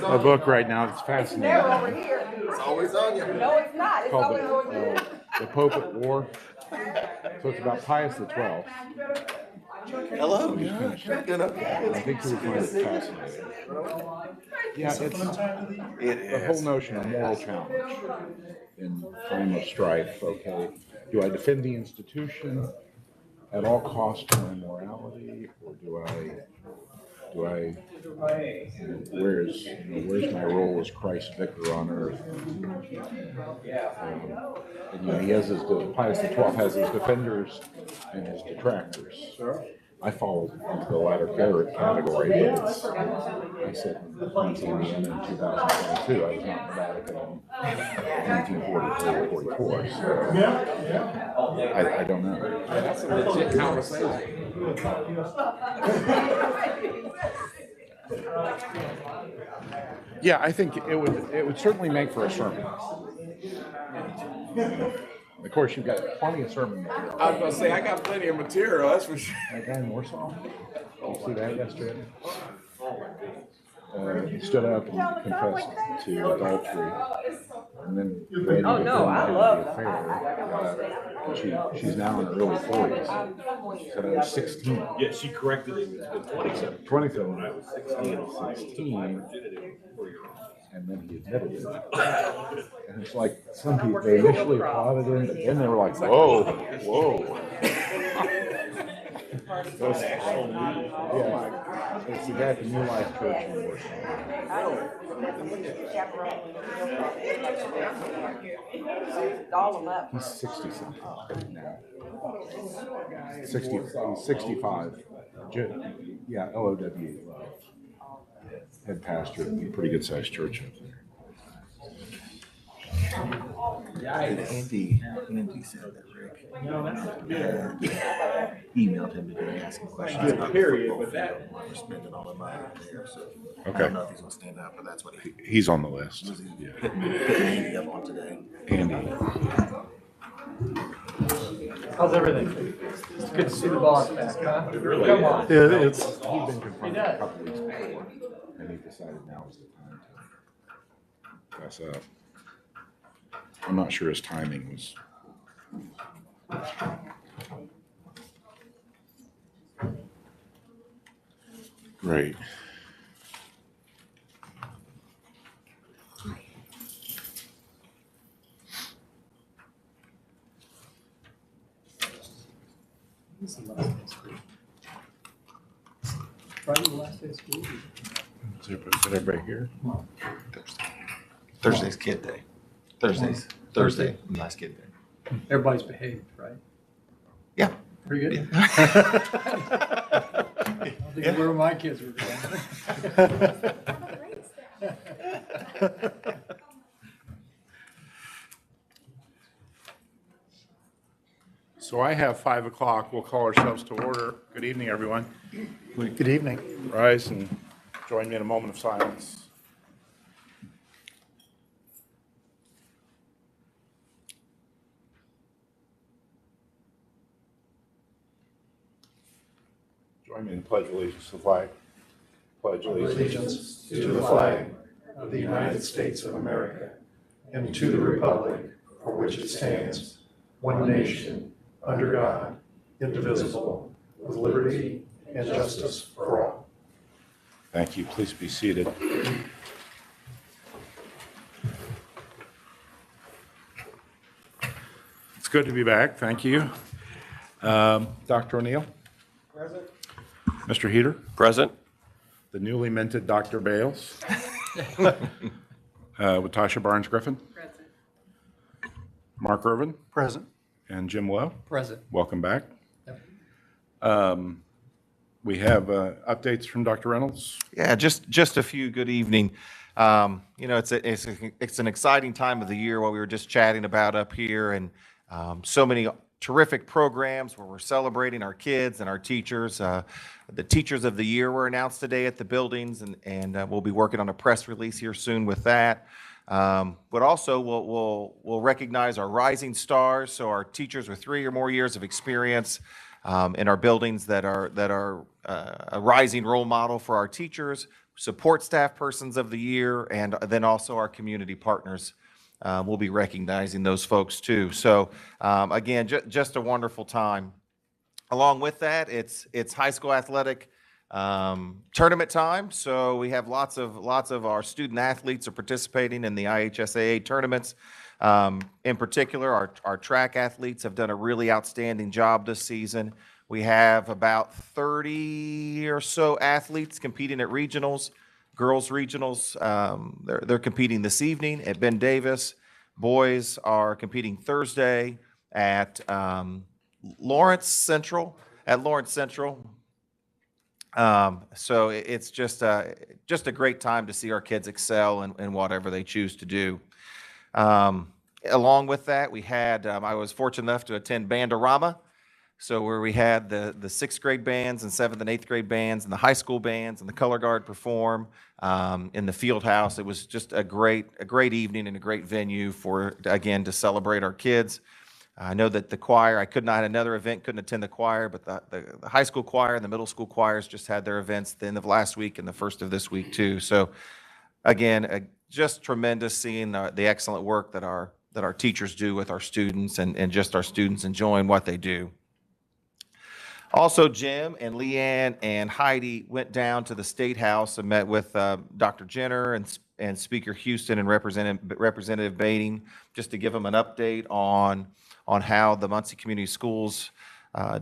a book right now that's fascinating. It's always on you. No, it's not. It's Called always on you. The Pope at War. So it's about Pius XII. Hello. I think you would find it fascinating. Yeah, it's the whole notion of moral challenge in time of strife. Okay, do I defend the institution at all costs to my morality, or where's my role as Christ's vicar on earth? And he has Pius XII has his defenders and his detractors. I fall into the latter category, but I said in Indiana in 2022. I was not in the Vatican in 1943 or 44. So I don't know. That's a legit conversation. Yeah, I think it would certainly make for a sermon. Of course, you've got plenty of sermon material. I was going to say, I got plenty of material, that's for sure. That guy in Warsaw, you see that yesterday? He stood up and confessed to adultery, and then Oh, no, I love the affair. She's now in her early 40s. Said I was 16. Yeah, she corrected him. It's been 27. 27. When I was 16. And then he admitted it. And it's like some people, they initially applauded him, but then they were like, whoa, whoa. Yeah, it's the guy at the New Life Church in Warsaw. He's 60 something now. 60, he's 65. Yeah, LOW. Head pastor at a pretty good sized church up there. Andy said that Rick emailed him today asking questions about period, football but that field. We're spending all the money there, so I Okay. don't know if he's gonna stand up, but that's what He's on the list. Yeah. putting Andy up on today. Andy. How's everything? It's good to see the boss back, huh? Come on. He'd been confronted a couple weeks before, and he decided now was the time to fess up. I'm not sure his timing was. Great. This is the last day of school. Friday, the last day of school. Is everybody here? Thursday's kid day. Thursday, last kid day. Everybody's behaved, right? Yeah. Pretty good. Yeah. I don't think where my kids were going. So I have 5 o'clock. We'll call ourselves to order. Good evening, everyone. Good evening. Rise and join me in a moment of silence. Join me in pledge allegiance to the flag. Pledge Allegiance to the flag of the United States of America and to the republic for which it stands, one nation, under God, indivisible, with liberty and justice for all. Thank you. Please be seated. It's good to be back. Thank you. Dr. O'Neill? Present. Mr. Heater? Present. The newly minted Dr. Bales? With Tasha Barnes-Griffin? Present. Mark Irvin? Present. And Jim Lowe? Present. Welcome back. Yep. We have updates from Dr. Reynolds. Yeah, just a few. Good evening. It's an exciting time of the year, what we were just chatting about up here, and so many terrific programs where we're celebrating our kids and our teachers. The Teachers of the Year were announced today at the buildings, and we'll be working on a press release here soon with that. But also, we'll recognize our rising stars, so our teachers with 3 or more years of experience in our buildings that are a rising role model for our teachers. support staff persons of the year, and then also our community partners. We'll be recognizing those folks too. So again, just a wonderful time. Along with that, it's high school athletic tournament time. So we have lots of our student athletes are participating in the IHSAA tournaments. In particular, our track athletes have done a really outstanding job this season. We have about 30 or so athletes competing at regionals, girls regionals. They're competing this evening at Ben Davis. Boys are competing Thursday at Lawrence Central. So it's just a great time to see our kids excel in whatever they choose to do. Along with that, we had I was fortunate enough to attend Bandorama. So where we had the sixth grade bands and seventh and eighth grade bands and the high school bands and the color guard perform in the field house. It was just a great evening and a great venue to celebrate our kids. I know that the choir, I could not, another event, couldn't attend the choir, but the high school choir and the middle school choirs just had their events the end of last week and the first of this week too. So again, just tremendous seeing the excellent work that our teachers do with our students and just our students enjoying what they do. Also, Jim and Leanne and Heidi went down to the State House and met with Dr. Jenner and Speaker Houston and Representative Bating, just to give them an update on how the Muncie Community Schools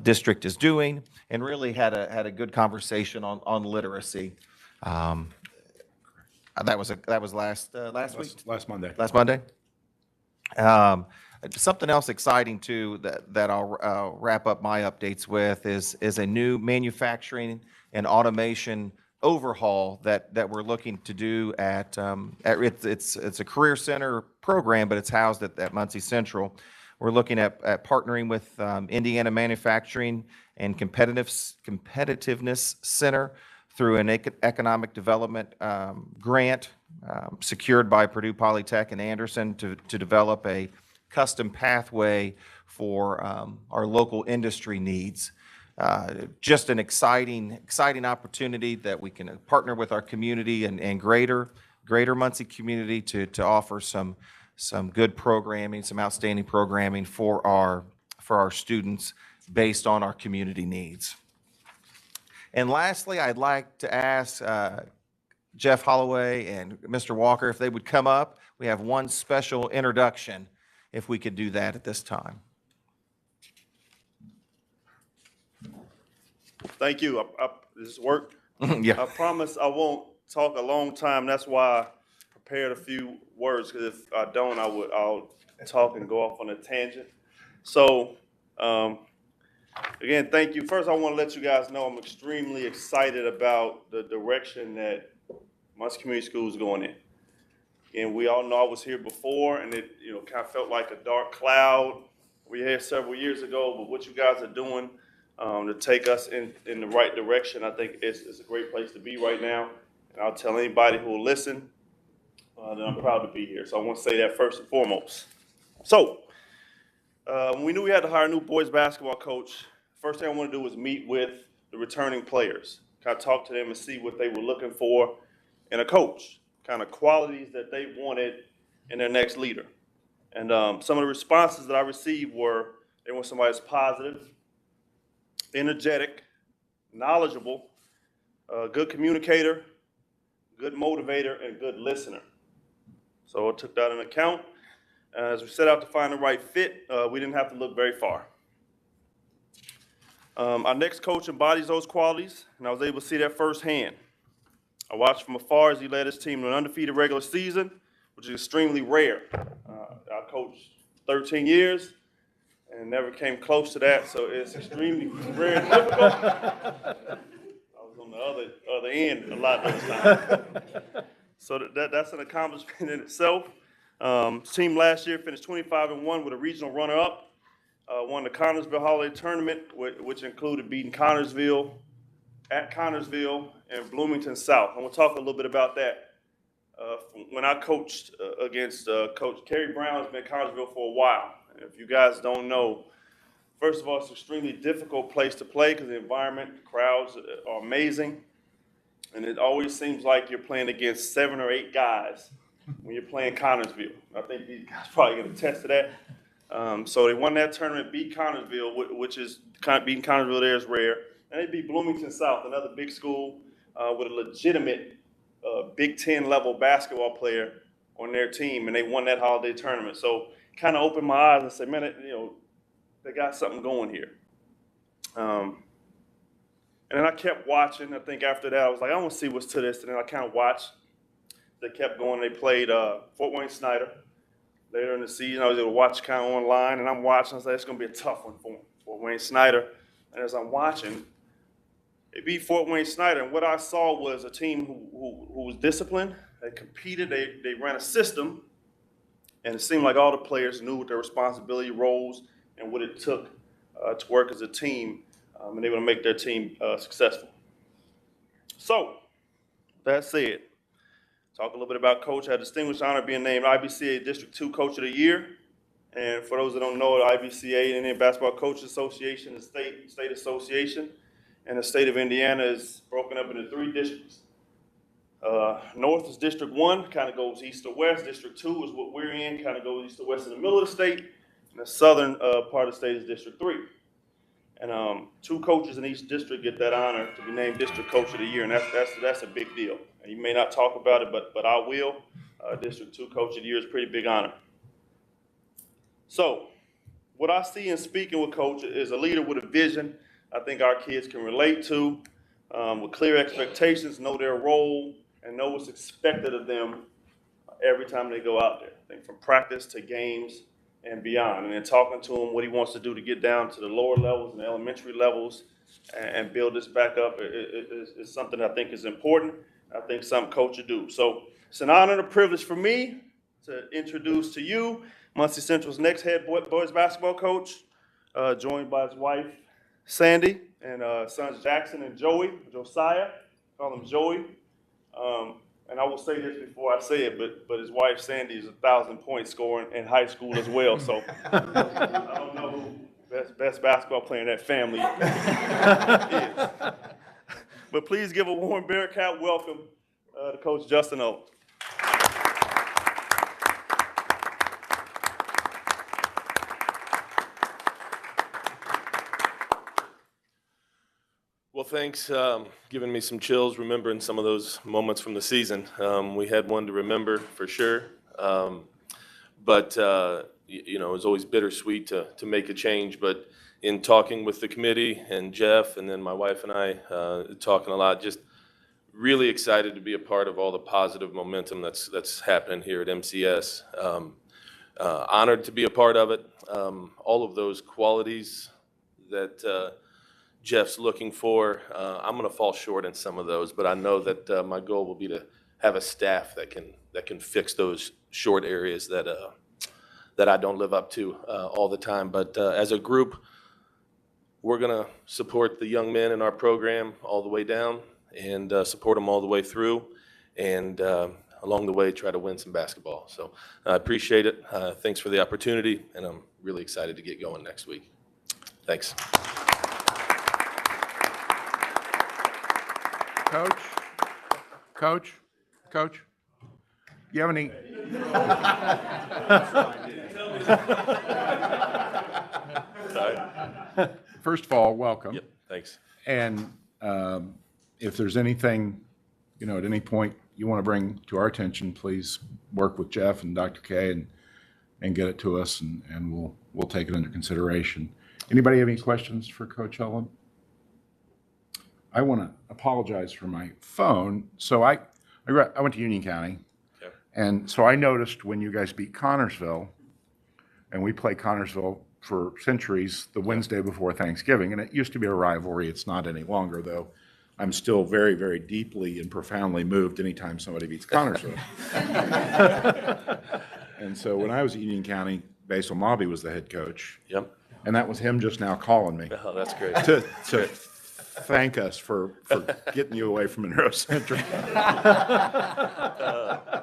district is doing, and really had a good conversation on literacy. That was last week? Last Monday. Last Monday. Something else exciting too that I'll wrap up my updates with is a new manufacturing and automation overhaul that we're looking to do at it's a career center program, but it's housed at Muncie Central. We're looking at partnering with Indiana Manufacturing and Competitiveness Center through an economic development grant secured by Purdue Polytech and Anderson to develop a custom pathway for our local industry needs. Just an exciting opportunity that we can partner with our community and greater Muncie community to offer some good programming, some outstanding programming for our students based on our community needs. And lastly, I'd like to ask Jeff Holloway and Mr. Walker if they would come up. We have one special introduction, if we could do that at this time. Thank you. This work. Yeah. I promise I won't talk a long time. That's why I prepared a few words, because if I don't, I'll talk and go off on a tangent. So, again, thank you. First, I want to let you guys know I'm extremely excited about the direction that Muncie Community Schools is going in. And we all know I was here before, and it kind of felt like a dark cloud. We were here several years ago, but what you guys are doing to take us in the right direction, I think it's a great place to be right now. And I'll tell anybody who will listen that I'm proud to be here. So I want to say that first and foremost. So when we knew we had to hire a new boys basketball coach, first thing I wanted to do was meet with the returning players, kind of talk to them and see what they were looking for in a coach, kind of qualities that they wanted in their next leader. And some of the responses that I received were they want somebody that's positive, energetic, knowledgeable, good communicator, good motivator, and good listener. So I took that into account. As we set out to find the right fit, we didn't have to look very far. Our next coach embodies those qualities, and I was able to see that firsthand. I watched from afar as he led his team to an undefeated regular season, which is extremely rare. I coached 13 years and never came close to that, so it's extremely rare and difficult. I was on the other end a lot of those times. So that's an accomplishment in itself. Team last year finished 25-1 with a regional runner-up, won the Connorsville Holiday Tournament, which included beating Connorsville, at Connorsville, and Bloomington South. And we'll talk a little bit about that. When I coached against Coach Kerry Brown, has been at Connorsville for a while. And if you guys don't know, first of all, it's an extremely difficult place to play because the environment, the crowds are amazing. And it always seems like you're playing against 7 or 8 guys when you're playing Connersville. I think these guys probably can attest to that. So they won that tournament, beat Connersville, which is beating Connersville there is rare. And they beat Bloomington South, another big school with a legitimate Big Ten level basketball player on their team, and they won that holiday tournament. So kind of opened my eyes and said, man, they got something going here. And then I kept watching. I think after that, I was like, I want to see what's to this. And then I kind of watched. They kept going. They played Fort Wayne Snyder later in the season. I was able to watch kind of online, and I'm watching. I was like, it's going to be a tough one for them, Fort Wayne Snyder. And as I'm watching, they beat Fort Wayne Snyder. And what I saw was a team who was disciplined. They competed. They ran a system. And it seemed like all the players knew what their responsibility roles and what it took to work as a team. And they were going to make their team successful. So, that said, talk a little bit about Coach. I had the distinguished honor of being named IBCA District 2 Coach of the Year. And for those that don't know, the IBCA, Indian Basketball Coaches Association, is a state association. And the state of Indiana is broken up into 3 districts. North is District 1, kind of goes east to west. District 2 is what we're in, kind of goes east to west in the middle of the state. And the southern part of the state is District 3. And 2 coaches in each district get that honor to be named District Coach of the Year, and that's a big deal. And you may not talk about it, but I will. District 2 Coach of the Year is a pretty big honor. So, what I see in speaking with Coach is a leader with a vision I think our kids can relate to, with clear expectations, know their role, and know what's expected of them every time they go out there. I think from practice to games and beyond. And then talking to him what he wants to do to get down to the lower levels and the elementary levels and build this back up is something I think is important. I think some coaches do. So it's an honor and a privilege for me to introduce to you Muncie Central's next head boys basketball coach, joined by his wife, Sandy, and sons Jackson and Josiah, call him Joey. And I will say this before I say it, but his wife Sandy is 1,000-point scorer in high school as well. So I don't know who best basketball player in that family is. But please give a warm Bearcat welcome to Coach Justin Owens. Well, thanks. Giving me some chills, remembering some of those moments from the season. We had one to remember for sure. But it was always bittersweet to make a change. But in talking with the committee and Jeff and then my wife and I talking a lot, just really excited to be a part of all the positive momentum that's happening here at MCS. Honored to be a part of it. All of those qualities that Jeff's looking for. I'm going to fall short in some of those, but I know that my goal will be to have a staff that can fix those short areas that I don't live up to all the time. But as a group, we're going to support the young men in our program all the way down and support them all the way through, and along the way try to win some basketball. So I appreciate it. Thanks for the opportunity, and I'm really excited to get going next week. Thanks. Coach, you have any? Sorry. First of all, welcome. Yep, thanks. And if there's anything, at any point you want to bring to our attention, please work with Jeff and Dr. K and get it to us, and we'll take it under consideration. Anybody have any questions for Coach Ellen? I want to apologize for my phone. So I went to Union County, Okay. and so I noticed when you guys beat Connersville, and we play Connersville for centuries the Wednesday before Thanksgiving, and it used to be a rivalry. It's not any longer, though. I'm still very, very deeply and profoundly moved anytime somebody beats Connersville. And so when I was at Union County, Basil Mobby was the head coach. Yep. And that was him just now calling me Oh, that's great. to thank us for getting you away from Monroe Central.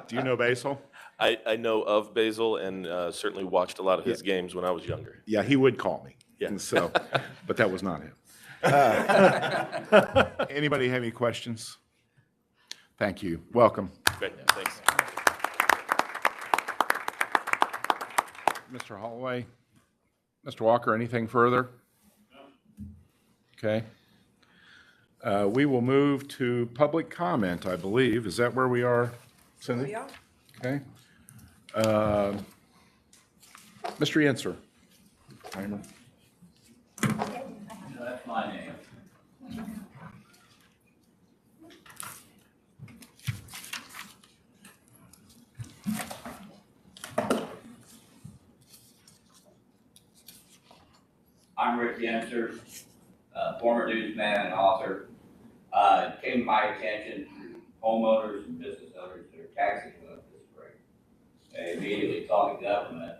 Do you know Basil? I know of Basil and certainly watched a lot of his games when I was younger. Yeah, he would call me. Yeah. And so, but that was not him. Anybody have any questions? Thank you. Welcome. Great, thanks. Mr. Holloway? Mr. Walker, anything further? Okay. We will move to public comment, I believe. Is that where we are, Cindy? We are. Okay. Mr. Yenser. Timer. That's my name. I'm Rick Yenser, former newsman and author. It came to my attention through homeowners and business owners that are taxing us this spring. They immediately called the government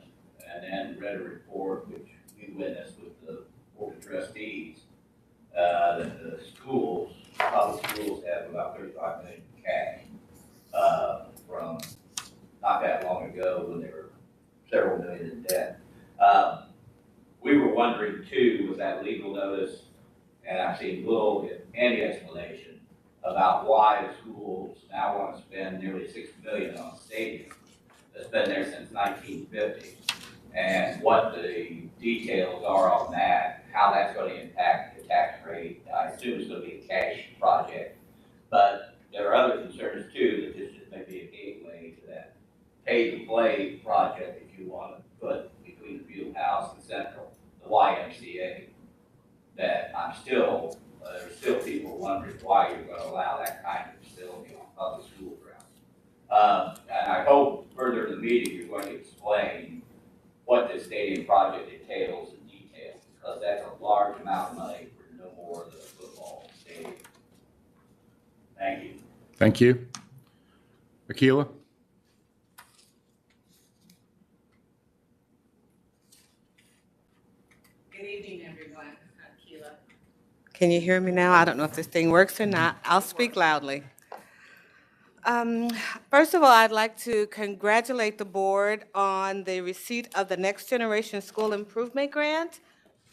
and then read a report which we witnessed with the Board of Trustees that the schools, public schools have about 35 million in cash from not that long ago when they were several million in debt. We were wondering too, with that legal notice, and I've seen little, if any, explanation about why the schools now want to spend nearly $6 million on a stadium that's been there since 1950, and what the details are on that, how that's going to impact the tax rate. I assume it's going to be a cash project, but there are other concerns too, that this just may be a gateway to that pay-to-play project if you want to put between the field house and Central, the YMCA, that there's still people wondering why you're going to allow that kind of facility on public school grounds. And I hope further in the meeting you're going to explain what this stadium project entails in detail, because that's a large amount of money for no more than a football stadium. Thank you. Thank you. Akila? Good evening, everyone. I'm Keela. Can you hear me now? I don't know if this thing works or not. I'll speak loudly. First of all, I'd like to congratulate the board on the receipt of the Next Generation School Improvement Grant.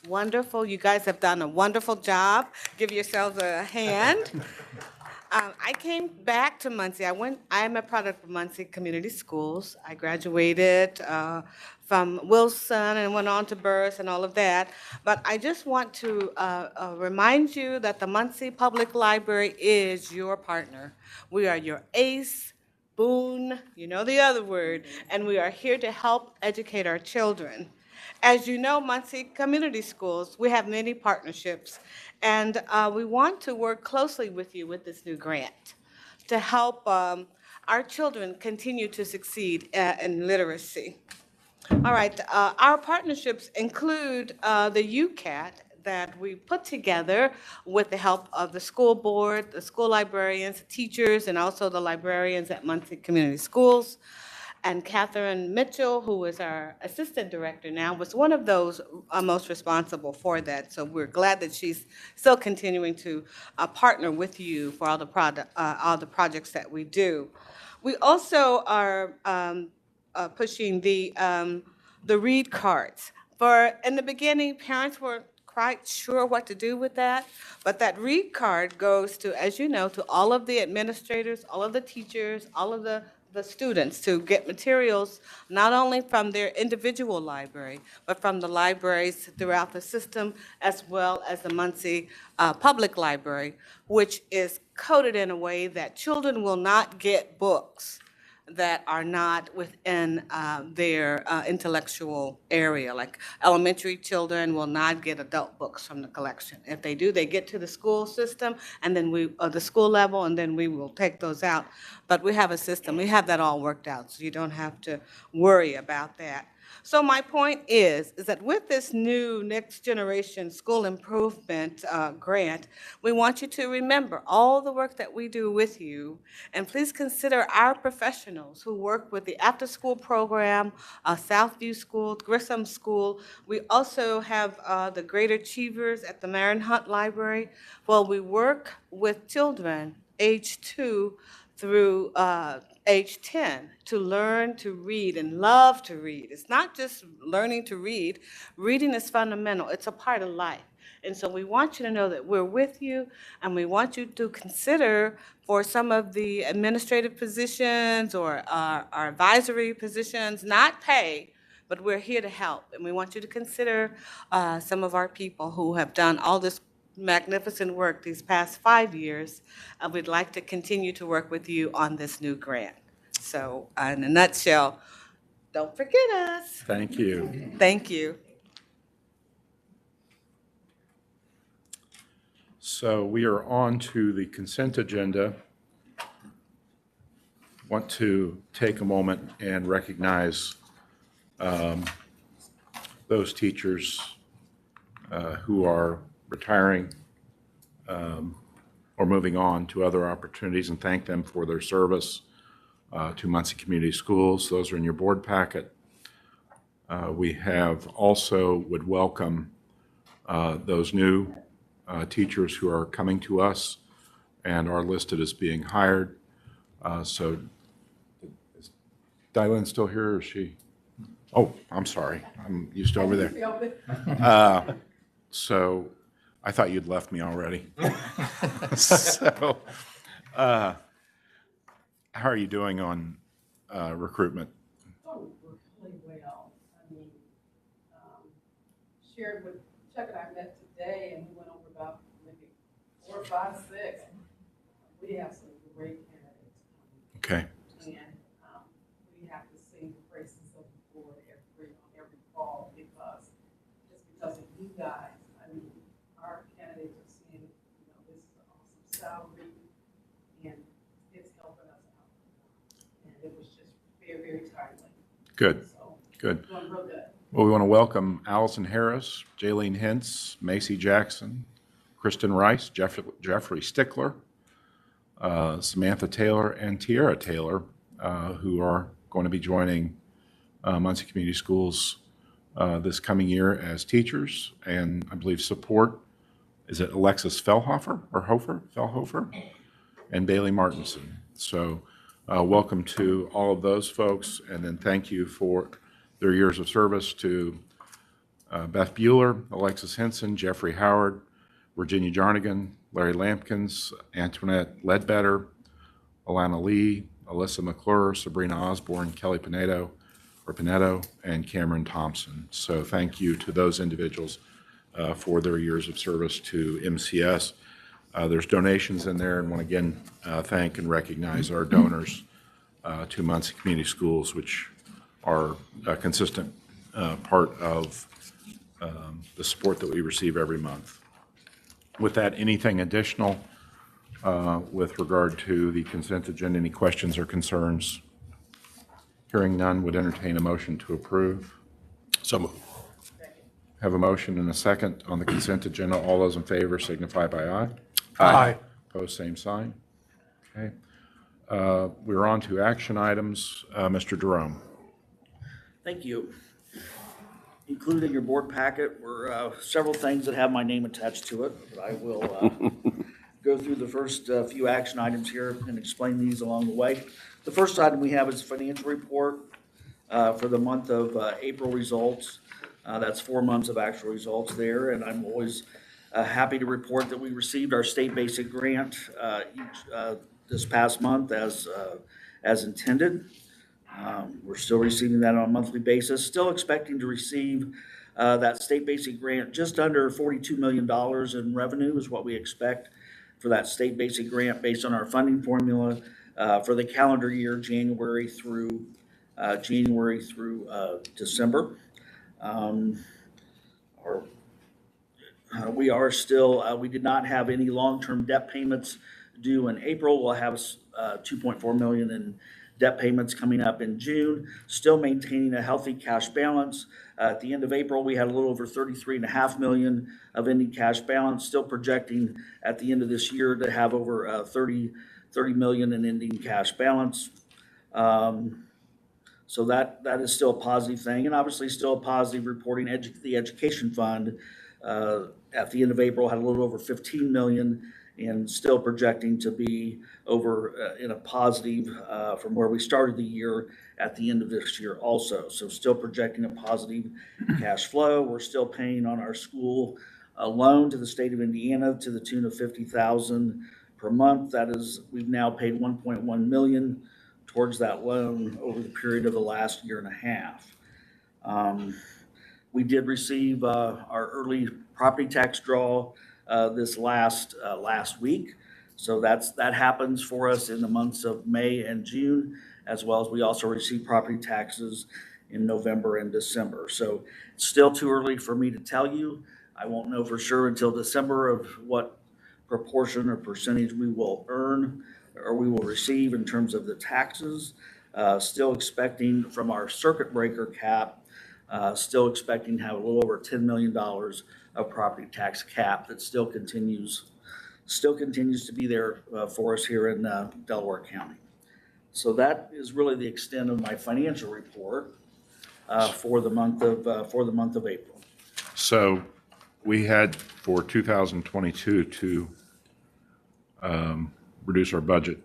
Wonderful. You guys have done a wonderful job. Give yourselves a hand. I came back to Muncie. I am a product of Muncie Community Schools. I graduated from Wilson and went on to Burris and all of that. But I just want to remind you that the Muncie Public Library is your partner. We are your ace, boon, you know the other word, and we are here to help educate our children. As you know, Muncie Community Schools, we have many partnerships, and we want to work closely with you with this new grant to help our children continue to succeed in literacy. All right, our partnerships include the UCAT that we put together with the help of the school board, the school librarians, teachers, and also the librarians at Muncie Community Schools. And Catherine Mitchell, who is our assistant director now, was one of those most responsible for that. So we're glad that she's still continuing to partner with you for all the projects that we do. We also are pushing the read cards. In the beginning, parents weren't quite sure what to do with that, but that read card goes to, as you know, to all of the administrators, all of the teachers, all of the students to get materials not only from their individual library, but from the libraries throughout the system, as well as the Muncie Public Library, which is coded in a way that children will not get books that are not within their intellectual area. Like elementary children will not get adult books from the collection. If they do, they get to the school system and then the school level, and then we will take those out. But we have a system. We have that all worked out, so you don't have to worry about that. So my point is that with this new Next Generation School Improvement Grant, we want you to remember all the work that we do with you, and please consider our professionals who work with the after-school program, Southview School, Grissom School. We also have the Great Achievers at the Marion Hunt Library. Well, we work with children age 2 through age 10 to learn to read and love to read. It's not just learning to read. Reading is fundamental. It's a part of life. And so we want you to know that we're with you, and we want you to consider for some of the administrative positions or our advisory positions, not pay, but we're here to help. And we want you to consider some of our people who have done all this magnificent work these past 5 years. We'd like to continue to work with you on this new grant. So in a nutshell, don't forget us. Thank you. Thank you. So we are on to the consent agenda. Want to take a moment and recognize those teachers who are retiring or moving on to other opportunities, and thank them for their service to Muncie Community Schools. Those are in your board packet. We have also would welcome those new teachers who are coming to us and are listed as being hired. So is Dylan still here, or is she? Oh, I'm sorry. I'm used to over there. So I thought you'd left me already. So how are you doing on recruitment? Oh, really well. I mean, shared with Chuck and I met today, and we went over about maybe 4, 5, 6. We have some great candidates Okay. coming, and we have to sing the praises of the board every fall because of you guys. I mean, our candidates are seeing, this is an awesome salary, and it's helping us out. And it was just very, very timely. Good. So, Good. doing real good. Well, we want to welcome Allison Harris, Jaylene Hintz, Macy Jackson, Kristen Rice, Jeffrey Stickler, Samantha Taylor, and Tiara Taylor, who are going to be joining Muncie Community Schools this coming year as teachers, and I believe support. Is it Alexis Fellhofer or Fellhofer, and Bailey Martinson. So welcome to all of those folks, and then thank you for their years of service to Beth Bueller, Alexis Henson, Jeffrey Howard, Virginia Jarnigan, Larry Lampkins, Antoinette Ledbetter, Alana Lee, Alyssa McClure, Sabrina Osborne, Kelly Pinedo, and Cameron Thompson. So thank you to those individuals for their years of service to MCS. There's donations in there, and want to again thank and recognize our donors to Muncie Community Schools, which are a consistent part of the support that we receive every month. With that, anything additional with regard to the consent agenda? Any questions or concerns? Hearing none, would entertain a motion to approve. So moved. Have a motion and a second on the consent agenda. All those in favor signify by aye. Aye. Opposed, same sign. Okay. We're on to action items. Mr. Jerome. Thank you. Included in your board packet were several things that have my name attached to it, but I will go through the first few action items here and explain these along the way. The first item we have is a financial report for the month of April results. That's 4 months of actual results there, and I'm always happy to report that we received our state basic grant this past month as intended. We're still receiving that on a monthly basis, still expecting to receive that state basic grant. Just under $42 million in revenue is what we expect for that state basic grant based on our funding formula for the calendar year, January through December. We are still, we did not have any long-term debt payments due in April. We'll have $2.4 million in debt payments coming up in June, still maintaining a healthy cash balance. At the end of April, we had a little over $33.5 million of ending cash balance, still projecting at the end of this year to have over $30 million in ending cash balance. So that is still a positive thing, and obviously still a positive reporting. The education fund at the end of April had a little over $15 million, and still projecting to be over in a positive from where we started the year at the end of this year also. So still projecting a positive cash flow. We're still paying on our school a loan to the state of Indiana to the tune of $50,000 per month. That is, we've now paid $1.1 million towards that loan over the period of the last year and a half. We did receive our early property tax draw this last week. So that happens for us in the months of May and June, as well as we also receive property taxes in November and December. So it's still too early for me to tell you. I won't know for sure until December of what proportion or percentage we will earn or we will receive in terms of the taxes. Still expecting from our circuit breaker cap, still expecting to have a little over $10 million of property tax cap that still continues to be there for us here in Delaware County. So that is really the extent of my financial report for the month of April. So we had for 2022 to reduce our budget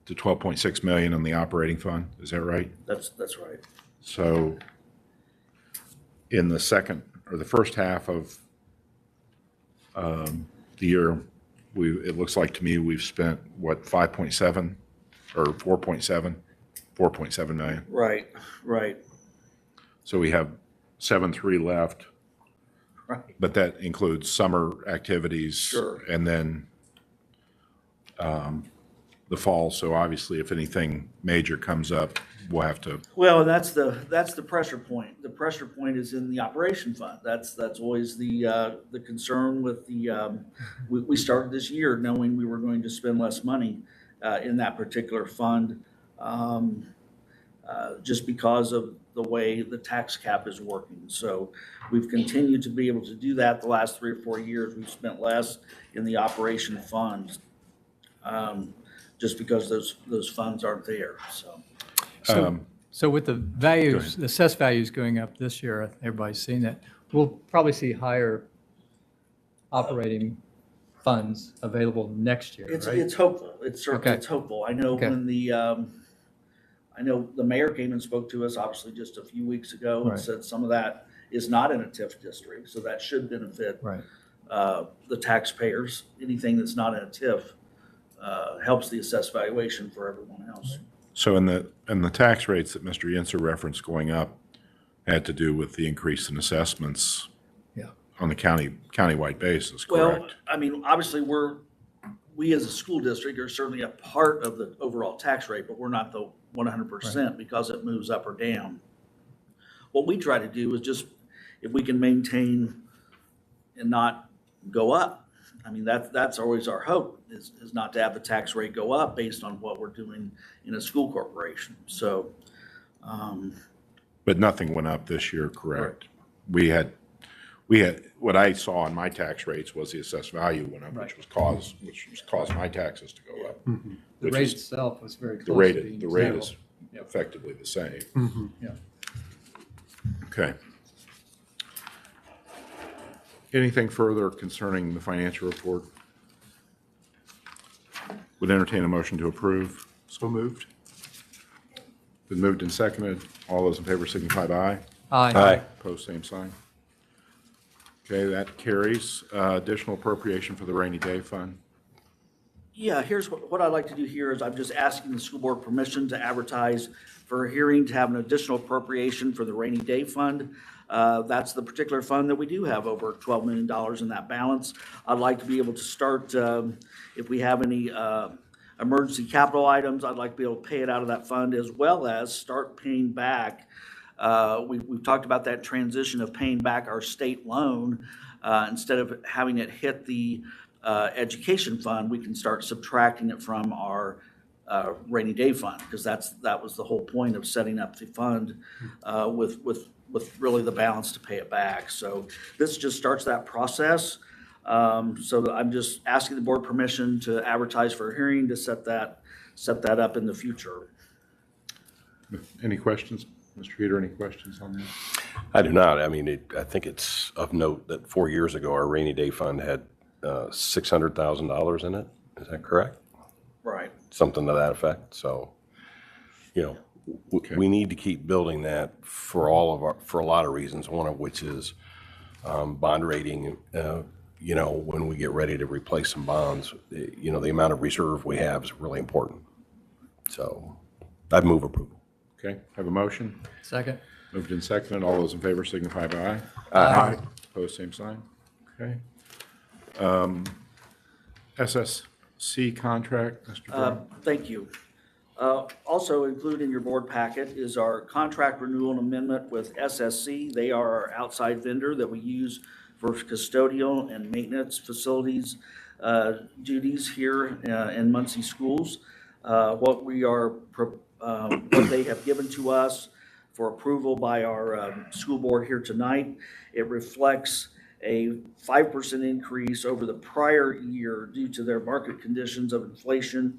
to 12.6 million in the operating fund. Is that right? That's right. So in the second or the first half of the year, it looks like to me we've spent what, 5.7 or 4.7 million. Right. So we have 7.3 left. Right. But that includes summer activities. Sure. And then the fall. So obviously if anything major comes up, we'll have to. Well, that's the pressure point. The pressure point is in the operation fund. That's always the concern with the, we started this year knowing we were going to spend less money in that particular fund just because of the way the tax cap is working. So we've continued to be able to do that the last 3 or 4 years. We've spent less in the operation funds just because those funds aren't there. So with the values, the assessed values going up this year, everybody's seen that, we'll probably see higher operating funds available next year, right? It's hopeful. It's certainly, Okay. it's hopeful. I know Okay. when I know the mayor came and spoke to us, obviously just a few weeks ago, and Right. said some of that is not in a TIF district, so that should benefit Right. the taxpayers. Anything that's not in a TIF helps the assessed valuation for everyone else. So in the tax rates that Mr. Yenser referenced going up had to do with the increase in assessments. Yeah. On the countywide basis, Well, correct? I mean, obviously we as a school district are certainly a part of the overall tax rate, but we're not the 100% because it moves up or down. What we try to do is just, if we can maintain and not go up. I mean, that's always our hope is not to have the tax rate go up based on what we're doing in a school corporation. So, But nothing went up this year, correct? We had, what I saw in my tax rates was the assessed value went up, which caused my taxes to go up. The which rate is- itself was very The close. rate, to being the rate zero. is effectively the same. Yeah. Okay. Anything further concerning the financial report? Would entertain a motion to approve. So moved. Been moved and seconded. All those in favor signify by aye. Aye. Opposed, same sign. Okay, that carries. Additional appropriation for the rainy day fund. yeah, here's what I'd like to do here is I'm just asking the school board permission to advertise for a hearing to have an additional appropriation for the rainy day fund. That's the particular fund that we do have over $12 million in that balance. I'd like to be able to start, if we have any emergency capital items, I'd like to be able to pay it out of that fund as well as start paying back. We've talked about that transition of paying back our state loan. Instead of having it hit the education fund, we can start subtracting it from our rainy day fund, because that was the whole point of setting up the fund with really the balance to pay it back. So this just starts that process. So I'm just asking the board permission to advertise for a hearing to set that up in the future. Any questions? Mr. Peter, any questions on that? I do not. I mean, I think it's of note that 4 years ago, our rainy day fund had $600,000 in it. Is that correct? Right. Something to that effect. So, you know, we need to keep building that for a lot of reasons, one of which is bond rating, when we get ready to replace some bonds, the amount of reserve we have is really important. So I'd move approval. Okay, have a motion? Second? Moved and seconded. All those in favor signify by aye. Aye. Opposed, same sign. Okay. SSC contract, Mr. Brown. Thank you. Also included in your board packet is our contract renewal and amendment with SSC. They are our outside vendor that we use for custodial and maintenance facilities duties here in Muncie schools. What they have given to us for approval by our school board here tonight, it reflects a 5% increase over the prior year due to their market conditions of inflation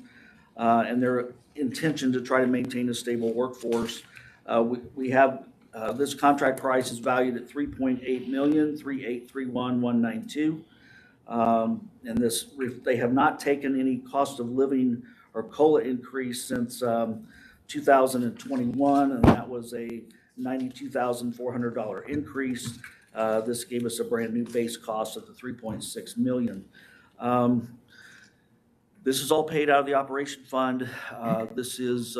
and their intention to try to maintain a stable workforce. We have this contract price is valued at $3.8 million, $3,831,192. And they have not taken any cost of living or COLA increase since 2021, and that was a $92,400 increase. This gave us a brand new base cost of the $3.6 million. This is all paid out of the operation fund. This is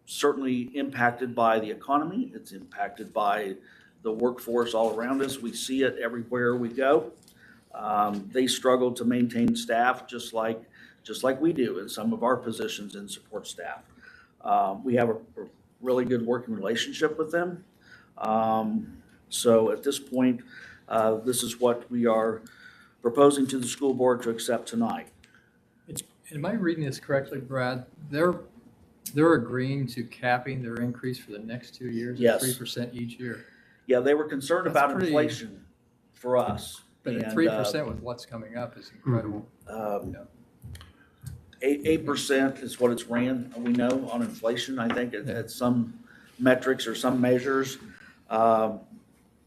certainly impacted by the economy. It's impacted by the workforce all around us. We see it everywhere we go. They struggle to maintain staff just like we do in some of our positions in support staff. We have a really good working relationship with them. So at this point, this is what we are proposing to the school board to accept tonight. Am I reading this correctly, Brad? They're agreeing to capping their increase for the next 2 years Yes. at 3% each year. Yeah, they were concerned That's about pretty- inflation for us. But at And, 3% with what's coming up is incredible. 8% is what it's ran, we know, on inflation, I think, at some metrics or some measures. And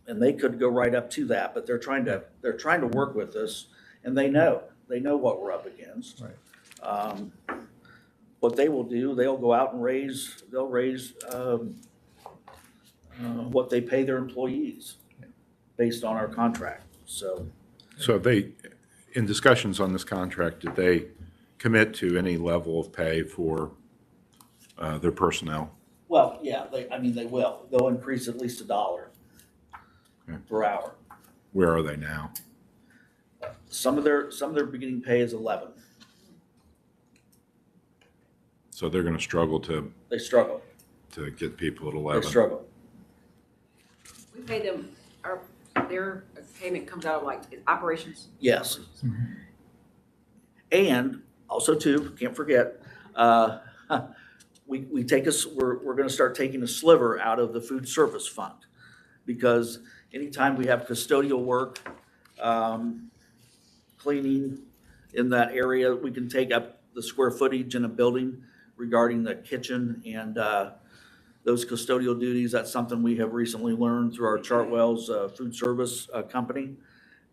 they could go right up to that, but they're trying to work with us, and they know what we're up against. Right. What they will do, they'll go out and raise what they pay their employees based on our contract, so. So they, in discussions on this contract, did they commit to any level of pay for their personnel? Well, yeah, they will. They'll increase at least $1 per hour. Where are they now? Some of their beginning pay is 11. So they're going to struggle to They struggle. get people at They 11. struggle. We pay them, their payment comes out of operations? Yes. And also too, can't forget, we're going to start taking a sliver out of the food service fund, because anytime we have custodial work, cleaning in that area, we can take up the square footage in a building regarding the kitchen and those custodial duties. That's something we have recently learned through our Chartwell's food service company.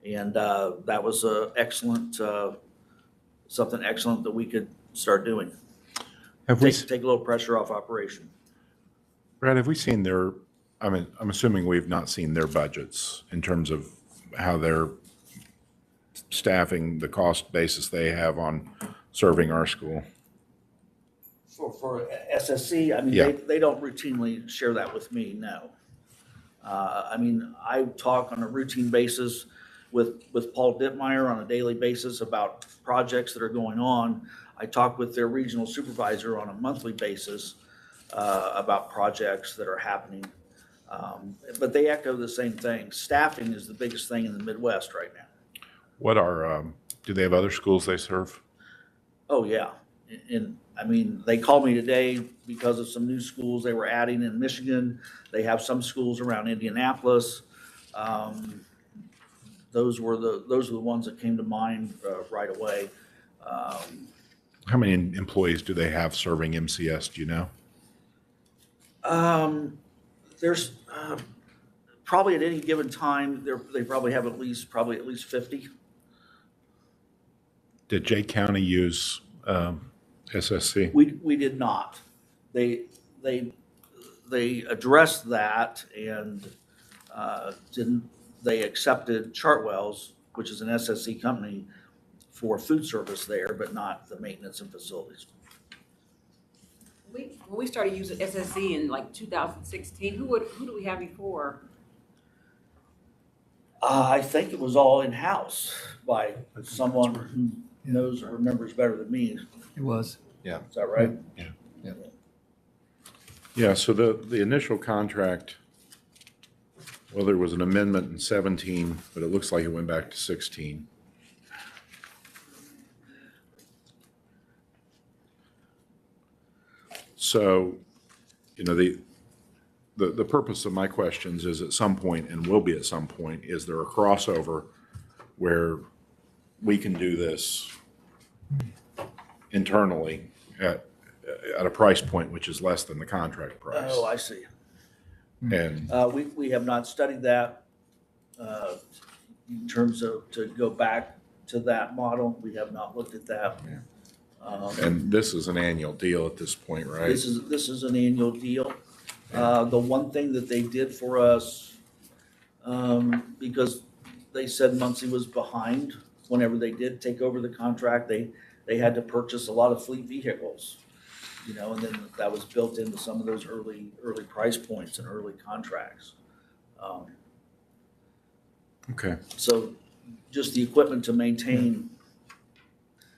And that was something excellent that we could start doing. Take a little pressure off operation. Brad, have we seen I'm assuming we've not seen their budgets in terms of how they're staffing, the cost basis they have on serving our school. For SSC, Yeah. they don't routinely share that with me, no. I talk on a routine basis with Paul Dittmeyer on a daily basis about projects that are going on. I talk with their regional supervisor on a monthly basis about projects that are happening. But they echo the same thing. Staffing is the biggest thing in the Midwest right now. Do they have other schools they serve? Oh, yeah. They called me today because of some new schools they were adding in Michigan. They have some schools around Indianapolis. Those were the ones that came to mind right away. How many employees do they have serving MCS, do you know? There's probably at any given time, they probably have at least 50. Did Jay County use SSC? We did not. They addressed that and they accepted Chartwell's, which is an SSC company, for food service there, but not the maintenance and facilities. When we started using SSC in like 2016, who do we have before? I think it was all in-house by someone who knows or remembers better than me. It was. Yeah. Is that right? Yeah, so the initial contract, well, there was an amendment in 17, but it looks like it went back to 16. So, you know, the purpose of my questions is at some point, and will be at some point, is there a crossover where we can do this internally at a price point which is less than the contract price? Oh, I see. And We have not studied that in terms of to go back to that model. We have not looked at that. and this is an annual deal at this point, right? This is an annual deal. The one thing that they did for us, because they said Muncie was behind whenever they did take over the contract, they had to purchase a lot of fleet vehicles, you know, and then that was built into some of those early price points and early contracts. Okay. So just the equipment to maintain,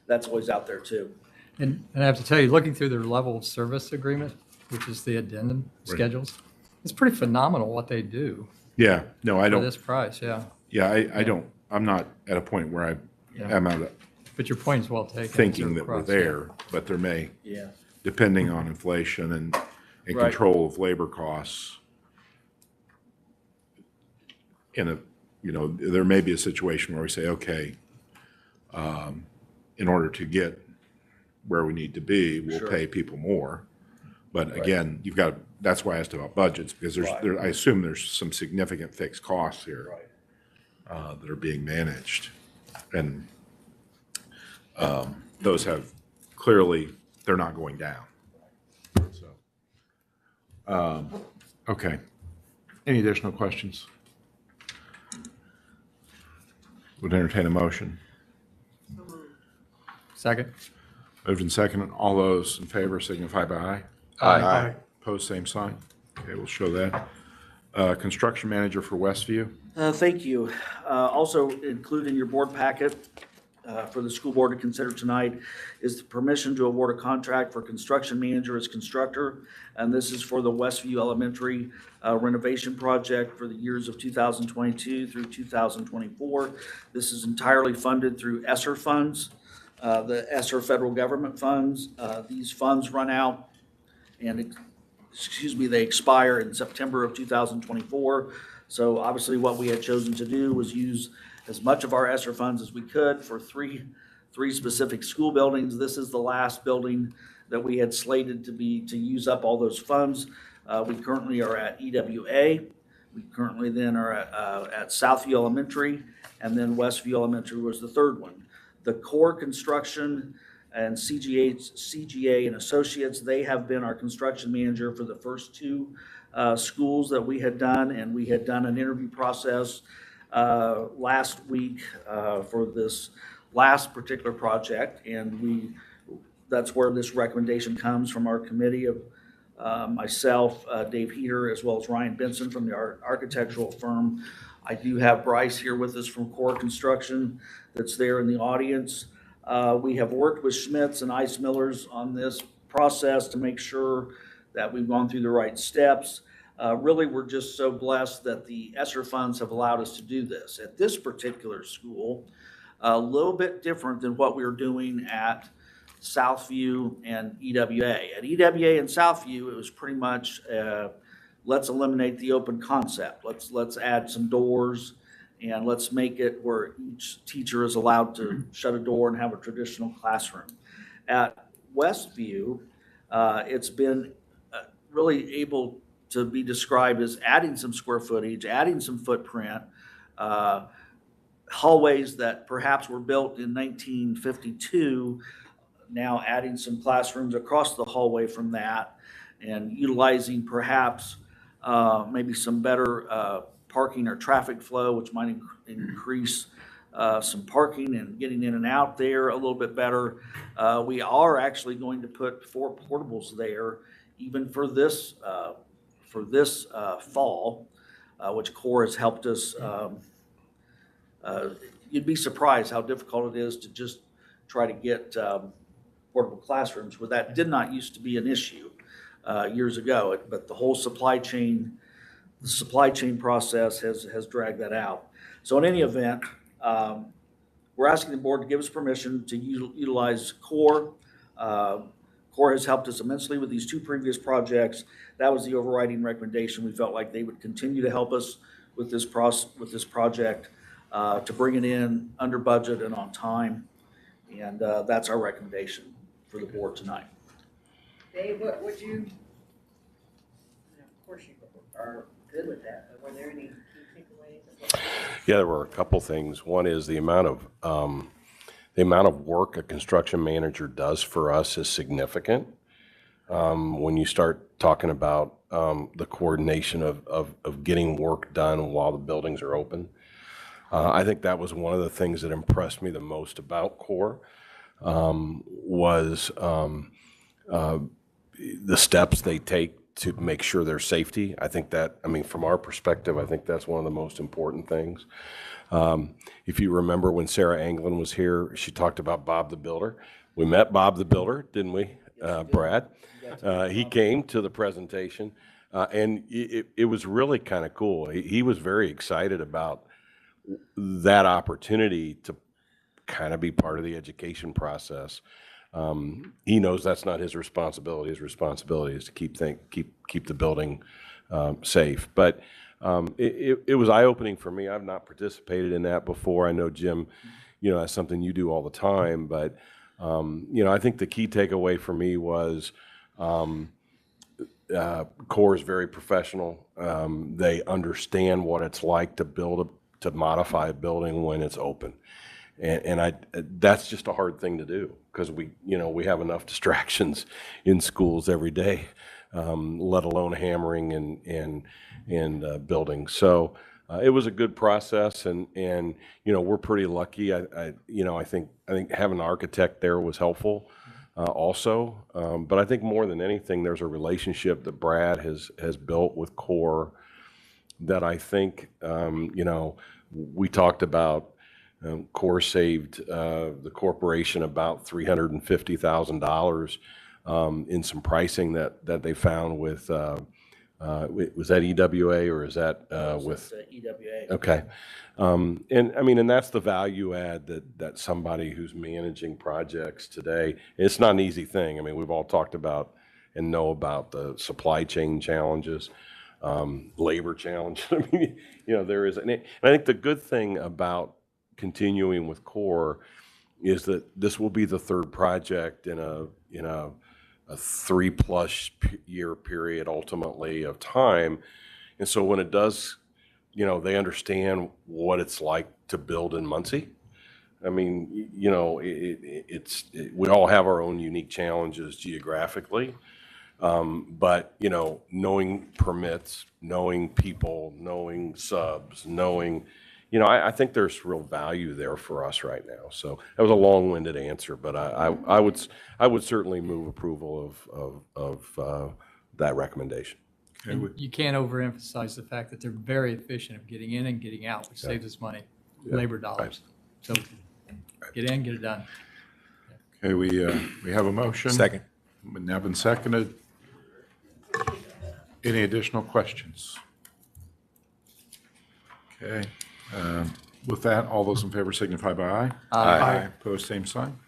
that's always out there too. And I have to tell you, looking through their level of service agreement, which is the addendum Right. schedules, it's pretty phenomenal what they do Yeah, no, I for don't, this price, yeah. yeah, I don't, I'm not at a point where Yeah. I'm out of But your point is well taken. thinking It's that we're across, there, but there may, Yeah. depending on inflation and Right. control of labor costs. You know, there may be a situation where we say, okay, in order to get where we need to be, we'll Sure. pay people more. But Right. again, that's why I asked about budgets, because Right. I assume there's some significant fixed costs here Right. that are being managed. And those have, clearly, they're not going down. So, okay. Any additional questions? Would entertain a motion. Second? Moved and seconded. All those in favor signify by aye. Aye. Opposed, same sign. Okay, we'll show that. Construction manager for Westview. Thank you. Also included in your board packet for the school board to consider tonight is the permission to award a contract for construction manager as constructor. And this is for the Westview Elementary renovation project for the years of 2022 through 2024. This is entirely funded through ESSER funds, the ESSER federal government funds. These funds run out and, they expire in September of 2024. So obviously what we had chosen to do was use as much of our ESSER funds as we could for three specific school buildings. This is the last building that we had slated to use up all those funds. We currently are at EWA. We currently then are at Southview Elementary, and then Westview Elementary was the third one. The core construction and CGA and Associates, they have been our construction manager for the first two schools that we had done, and we had done an interview process last week for this last particular project, and that's where this recommendation comes from our committee of myself, Dave Heater, as well as Ryan Benson from the architectural firm. I do have Bryce here with us from Core Construction that's there in the audience. We have worked with Schmitz and Ice Millers on this process to make sure that we've gone through the right steps. Really, we're just so blessed that the ESSER funds have allowed us to do this. At this particular school, a little bit different than what we were doing at Southview and EWA. At EWA and Southview, it was pretty much let's eliminate the open concept. Let's add some doors and let's make it where each teacher is allowed to shut a door and have a traditional classroom. At Westview, it's been really able to be described as adding some square footage, adding some footprint, hallways that perhaps were built in 1952, now adding some classrooms across the hallway from that, and utilizing perhaps maybe some better parking or traffic flow, which might increase some parking and getting in and out there a little bit better. We are actually going to put 4 portables there, even for this fall, which Core has helped us. You'd be surprised how difficult it is to just try to get portable classrooms, where that did not used to be an issue years ago. But the whole supply chain process has dragged that out. So in any event, we're asking the board to give us permission to utilize Core. Core has helped us immensely with these 2 previous projects. That was the overriding recommendation. We felt like they would continue to help us with this project to bring it in under budget and on time. And that's our recommendation for the board tonight. Dave, what would you, of course you are good with that, but were there any key takeaways? Yeah, there were a couple things. One is the amount of work a construction manager does for us is significant. When you start talking about the coordination of getting work done while the buildings are open. I think that was one of the things that impressed me the most about Core, was the steps they take to make sure there's safety. I think that, I mean, from our perspective, I think that's one of the most important things. If you remember when Sarah Anglin was here, she talked about Bob the Builder. We met Bob the Builder, didn't we, Brad? He came to the presentation, and it was really kind of cool. He was very excited about that opportunity to kind of be part of the education process. He knows that's not his responsibility. His responsibility is to keep the building safe. But it was eye-opening for me. I've not participated in that before. I know, Jim, that's something you do all the time. But I think the key takeaway for me was Core is very professional. They understand what it's like to modify a building when it's open. And that's just a hard thing to do, because we have enough distractions in schools every day, let alone hammering and building. So it was a good process, and we're pretty lucky. I think having an architect there was helpful also. But I think more than anything, there's a relationship that Brad has built with Core that I think we talked about. Core saved the corporation about $350,000 in some pricing that they found with, was that EWA or is that with? EWA. Okay. And that's the value add that somebody who's managing projects today, it's not an easy thing. I mean, we've all talked about and know about the supply chain challenges, labor challenges. I mean, there is, and I think the good thing about continuing with Core is that this will be the 3rd project in a 3+ year period ultimately of time. And so when it does, they understand what it's like to build in Muncie. I mean, we all have our own unique challenges geographically. But knowing permits, knowing people, knowing subs, knowing, I think there's real value there for us right now. So that was a long-winded answer, but I would certainly move approval of that recommendation. And you can't overemphasize the fact that they're very efficient of getting in and getting out, which saves us money, labor dollars. So get in, get it done. Okay, we have a motion. Second. Now been seconded. Any additional questions? Okay. With that, all those in favor signify by aye. Aye. Opposed, same sign.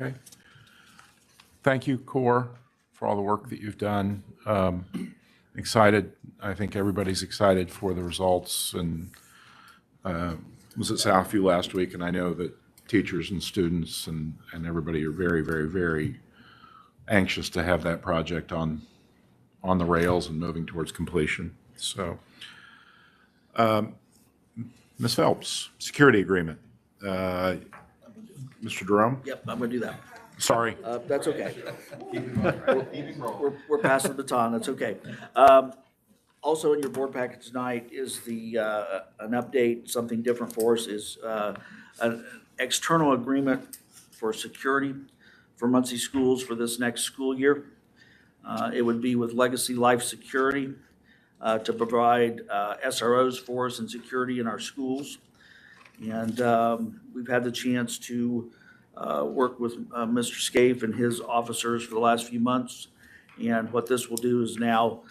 Okay. Thank you, Core, for all the work that you've done. Excited. I think everybody's excited for the results, and was at Southview last week, and I know that teachers and students and everybody are very, very, very anxious to have that project on the rails and moving towards completion. So, Ms. Phelps, security agreement. Mr. Jerome? Yep, I'm going to do that. Sorry. That's okay. We're passing the baton. That's okay. Also in your board packet tonight is an update, something different for us is an external agreement for security for Muncie schools for this next school year. It would be with Legacy Life Security to provide SROs for us and security in our schools. And we've had the chance to work with Mr. Scaife and his officers for the last few months. And what this will do is now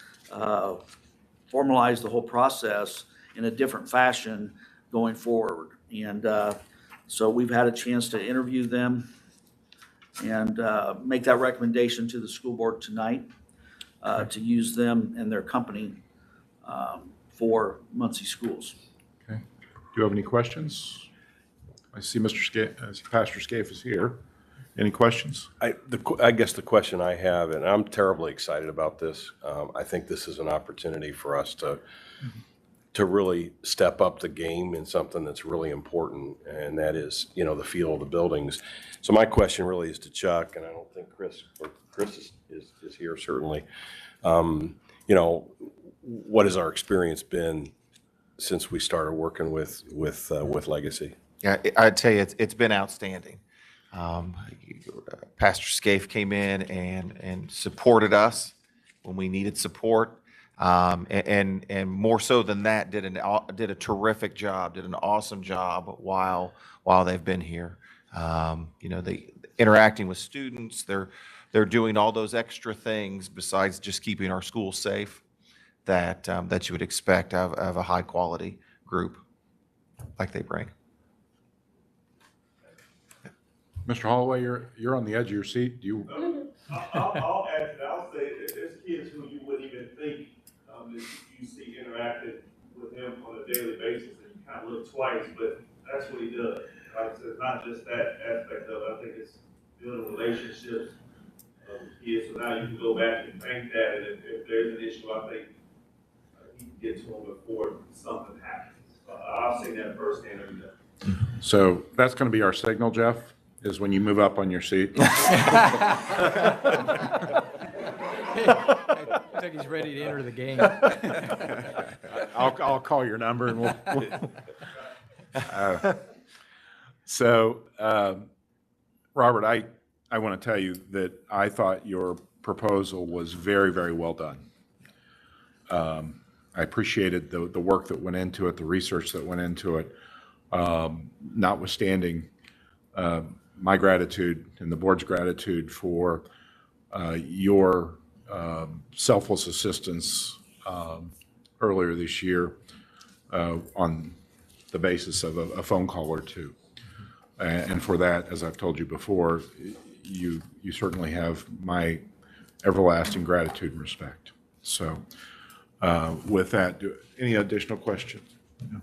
formalize the whole process in a different fashion going forward. And so we've had a chance to interview them and make that recommendation to the school board tonight to use them and their company for Muncie schools. Okay. Do you have any questions? I see Pastor Scaife is here. Any questions? I guess the question I have, and I'm terribly excited about this, I think this is an opportunity for us to really step up the game in something that's really important, and that is, the feel of the buildings. So my question really is to Chuck, and I don't think Chris is here certainly. What has our experience been since we started working with Legacy? Yeah, I'd tell you, it's been outstanding. Pastor Scaife came in and supported us when we needed support. And more so than that, did a terrific job, did an awesome job while they've been here. They interacting with students, they're doing all those extra things besides just keeping our schools safe that you would expect of a high quality group like they bring. Mr. Holloway, you're on the edge of your seat. Do you? I'll add to that. I'll say there's kids who you wouldn't even think that you see interacting with him on a daily basis, and you kind of look twice, but that's what he does. Right? So it's not just that aspect of it. I think it's building relationships with kids. So now you can go back and think that, and if there's an issue, I think he can get to them before something happens. I've seen that firsthand every day. So that's going to be our signal, Jeff, is when you move up on your seat. I think he's ready to enter the game. I'll call your number and Robert, I want to tell you that I thought your proposal was very, very well done. I appreciated the work that went into it, the research that went into it, notwithstanding my gratitude and the board's gratitude for your selfless assistance earlier this year on the basis of a phone call or two. And for that, as I've told you before, you certainly have my everlasting gratitude and respect. So with that, any additional questions? No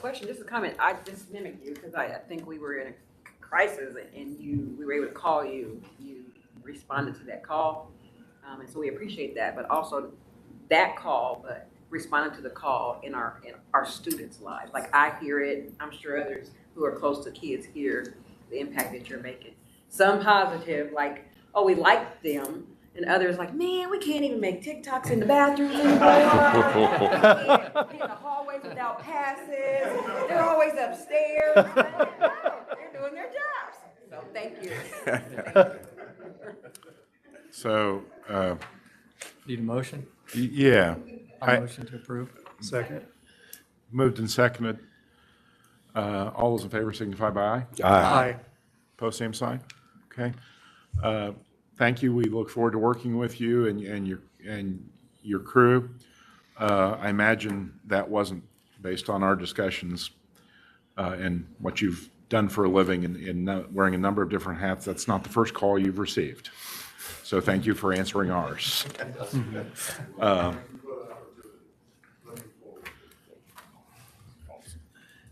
question, just a comment. I just mimicked you because I think we were in a crisis and we were able to call you. You responded to that call. And so we appreciate that, but also that call, but responding to the call in our students' lives. Like I hear it, I'm sure others who are close to kids hear the impact that you're making. Some positive, like, oh, we like them, and others like, man, we can't even make TikToks in the bathrooms anymore. In the hallways without passes. They're always upstairs. No, they're doing their jobs. So thank you. Thank you. So, Need a motion? yeah. Motion to approve. Second. Moved and seconded. All those in favor signify by aye. Aye. Post same sign. Okay. Thank you. We look forward to working with you and your crew. I imagine that wasn't based on our discussions and what you've done for a living in wearing a number of different hats. That's not the first call you've received. So thank you for answering ours.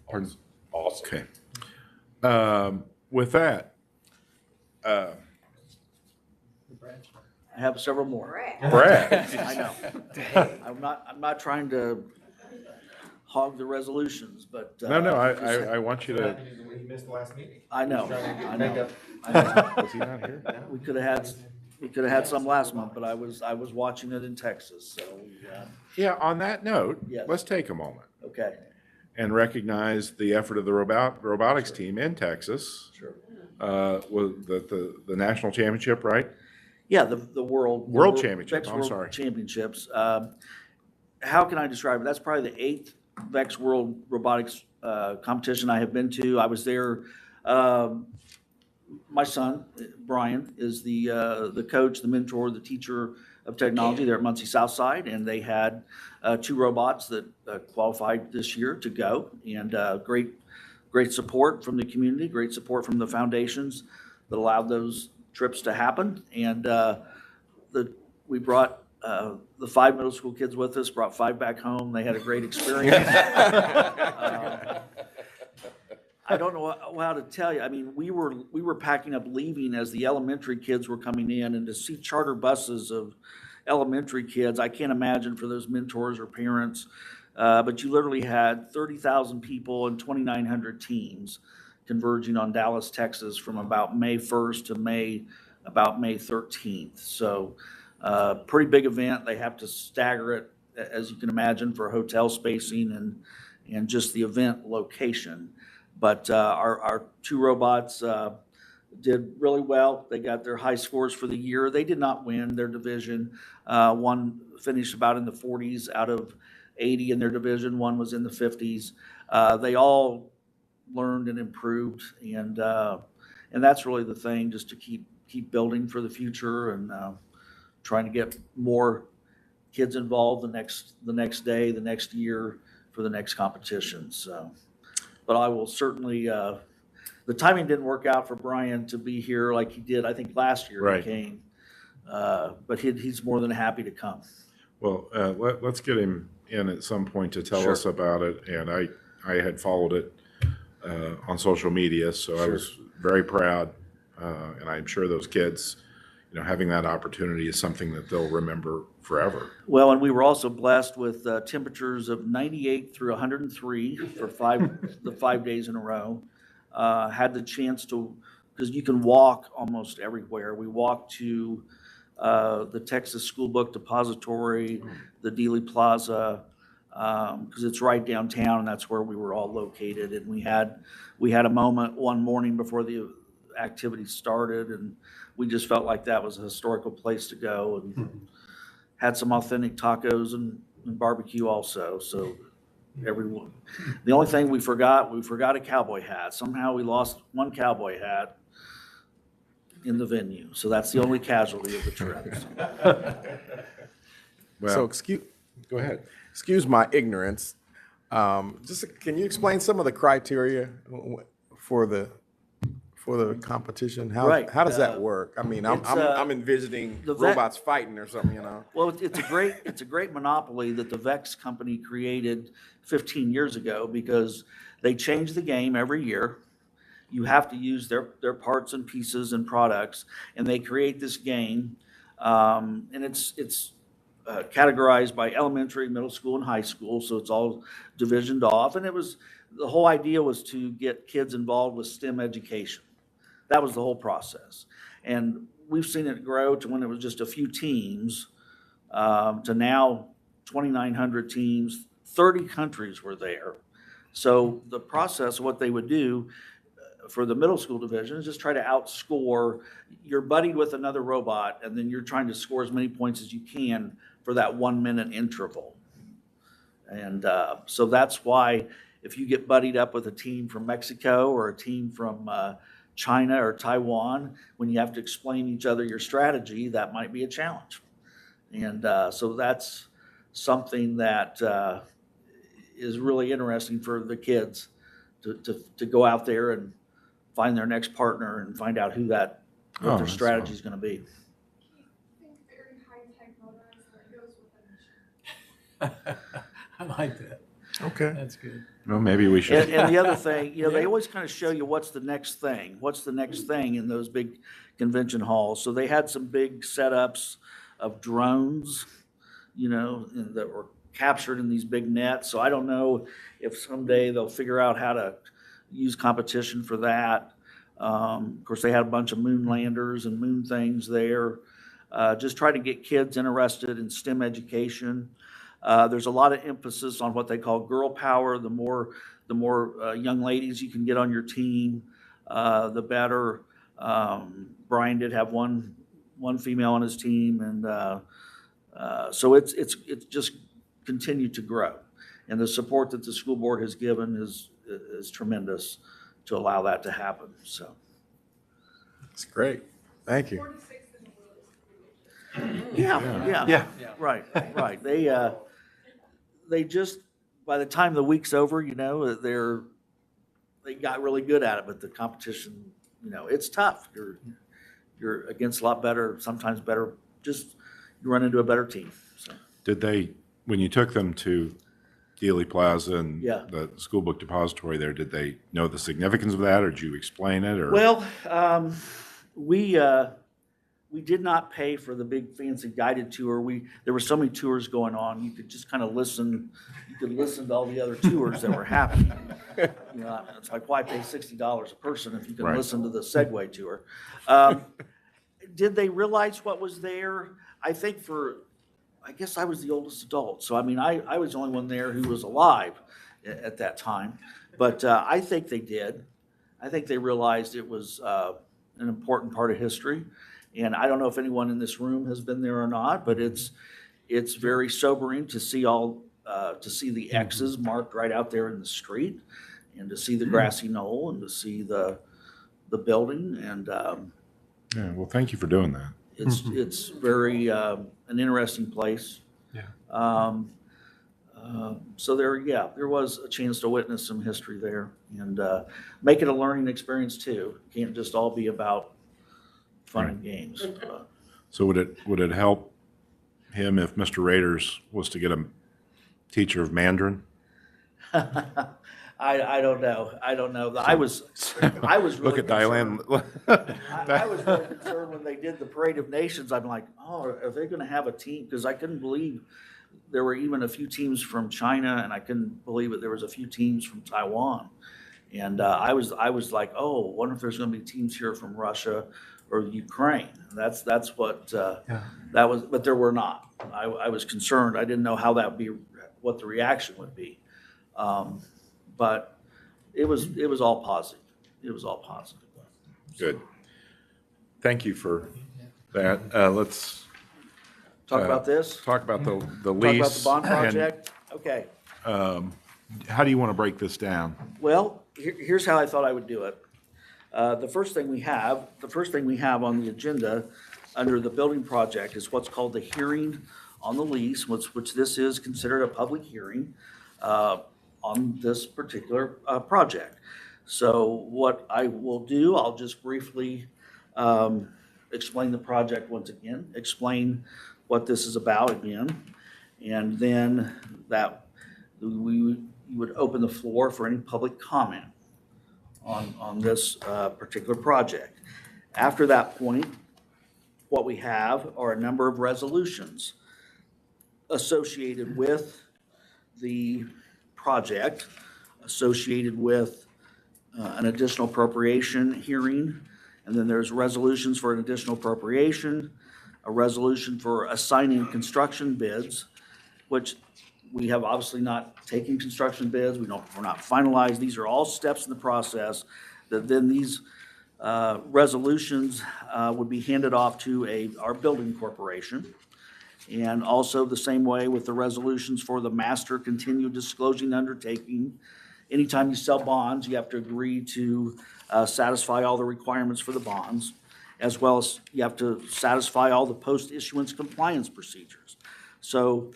Pardon? Awesome. Okay. With that, I have several more. Brad. I know. I'm not trying to hog the resolutions, but. No, I want you to. He missed the last meeting. I know. Was he not here? We could have had We could have had some last month, but I was watching it in Texas, so, Yeah, on that note, Yes. let's take a moment okay, and recognize the effort of the robotics team in Texas. sure. Was the national championship, right? Yeah, the world. World championship, VEX I'm World sorry. Championships. How can I describe it? That's probably the 8th VEX World Robotics competition I have been to. I was there. My son, Brian, is the coach, the mentor, the teacher of technology there at Muncie Southside, and they had 2 robots that qualified this year to go, and great support from the community, great support from the foundations that allowed those trips to happen, and we brought the 5 middle school kids with us, brought 5 back home. They had a great experience. I don't know how to tell you. I mean, we were packing up leaving as the elementary kids were coming in, and to see charter buses of elementary kids, I can't imagine for those mentors or parents. But you literally had 30,000 people and 2,900 teams converging on Dallas, Texas from about May 1st to about May 13th. So pretty big event. They have to stagger it, as you can imagine, for hotel spacing and just the event location. But our 2 robots did really well. They got their high scores for the year. They did not win their division. One finished about in the 40s out of 80 in their division. One was in the 50s. They all learned and improved, and that's really the thing, just to keep building for the future and trying to get more kids involved the next day, the next year for the next competition. So. But I will certainly, the timing didn't work out for Brian to be here like he did, I think, last year. Right. He came. But he's more than happy to come. Well, let's get him in at some point to tell Sure. us about it. And I had followed it on social media, so I Sure. was very proud. And I'm sure those kids, having that opportunity is something that they'll remember forever. Well, and we were also blessed with temperatures of 98 through 103 for the 5 days in a row. Had the chance to, because you can walk almost everywhere. We walked to the Texas School Book Depository, the Dealey Plaza, because it's right downtown, and that's where we were all located. And we had a moment one morning before the activity started, and we just felt like that was a historical place to go, and had some authentic tacos and barbecue also. So everyone, the only thing we forgot a cowboy hat. Somehow we lost one cowboy hat in the venue. So that's the only casualty of the trip. Well, go ahead. Excuse my ignorance. Can you explain some of the criteria for the competition? Right. How does that work? I mean, I'm envisioning the vet- robots fighting or something, Well, it's a great monopoly that the VEX company created 15 years ago, because they change the game every year. You have to use their parts and pieces and products, and they create this game, and it's categorized by elementary, middle school, and high school, so it's all divisioned off. And the whole idea was to get kids involved with STEM education. That was the whole process. And we've seen it grow to when it was just a few teams, to now 2,900 teams, 30 countries were there. So the process, what they would do for the middle school division is just try to outscore. You're buddied with another robot, and then you're trying to score as many points as you can for that 1 minute interval. And so that's why if you get buddied up with a team from Mexico or a team from China or Taiwan, when you have to explain each other your strategy, that might be a challenge. And so that's something that is really interesting for the kids to go out there and find their next partner and find out what their strategy is going to be. Very high-tech motorized that goes with the mission. I like that. Okay. That's good. Well, maybe we should. And the other thing, they always kind of show you what's the next thing in those big convention halls. So they had some big setups of drones, that were captured in these big nets. So I don't know if someday they'll figure out how to use competition for that. Of course, they had a bunch of moon landers and moon things there. just try to get kids interested in STEM education. There's a lot of emphasis on what they call girl power. The more young ladies you can get on your team, the better. Brian did have one female on his team, and so it's just continued to grow. And the support that the school board has given is tremendous to allow that to happen. So That's great. Thank you. Yeah. Right. They just, by the time the week's over, they got really good at it, but the competition, it's tough. You're against a lot better, sometimes better, just you run into a better team. So. Did they, when you took them to Dealey Plaza and Yeah. the school book depository there, did they know the significance of that, or did you explain it, or? Well, we did not pay for the big fancy guided tour. There were so many tours going on, you could just kind of listen. You could listen to all the other tours that were happening. It's like, why pay $60 a person if you can Right. listen to the Segway tour? Did they realize what was there? I guess I was the oldest adult, so I was the only one there who was alive at that time. But I think they did. I think they realized it was an important part of history. And I don't know if anyone in this room has been there or not, but it's very sobering to see the X's marked right out there in the street, and to see the grassy knoll, and to see the building. And Yeah, well, thank you for doing that. it's very an interesting place. Yeah. So there was a chance to witness some history there, and make it a learning experience too. It can't just all be about fun and games. So would it help him if Mr. Raiders was to get a teacher of Mandarin? I don't know. I was really Look at concerned. Dylan. I was really concerned when they did the Parade of Nations. I'm like, oh, are they going to have a team? Because I couldn't believe there were even a few teams from China, and I couldn't believe that there was a few teams from Taiwan. And I was like, oh, wonder if there's going to be teams here from Russia or Ukraine. That's what that was, but there were not. I was concerned. I didn't know how that would be, what the reaction would be. But it was all positive. It was all positive. Good. Thank you for that. Let's Talk about this? talk about the Talk lease. about the bond and, project? Okay. How do you want to break this down? Well, here's how I thought I would do it. The first thing we have on the agenda under the building project is what's called the hearing on the lease, which this is considered a public hearing on this particular project. So what I will do, I'll just briefly explain the project once again, explain what this is about again, and then you would open the floor for any public comment on this particular project. After that point, what we have are a number of resolutions associated with the project, associated with an additional appropriation hearing, and then there's resolutions for an additional appropriation, a resolution for assigning construction bids, which we have obviously not taken construction bids. We're not finalized. These are all steps in the process that then these resolutions would be handed off to our building corporation. And also the same way with the resolutions for the master continued disclosing undertaking. Anytime you sell bonds, you have to agree to satisfy all the requirements for the bonds, as well as you have to satisfy all the post-issuance compliance procedures. So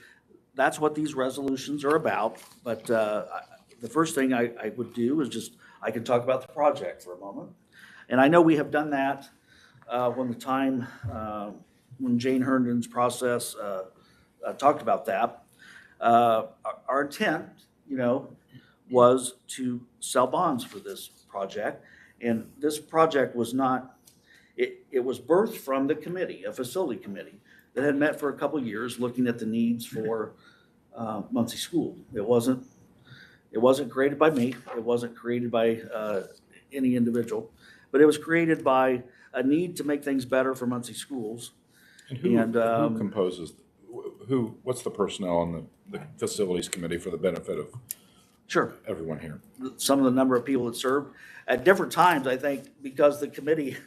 that's what these resolutions are about. But the first thing I would do is I can talk about the project for a moment. And I know we have done that when Jane Herndon's process talked about that. Our intent, was to sell bonds for this project. And this project was not, it was birthed from the committee, a facility committee that had met for a couple of years looking at the needs for Muncie School. It wasn't created by me. It wasn't created by any individual, but it was created by a need to make things better for Muncie schools. And who And, composes, what's the personnel on the facilities committee for the benefit of Sure. everyone here? Some of the number of people that served at different times, I think, because the committee,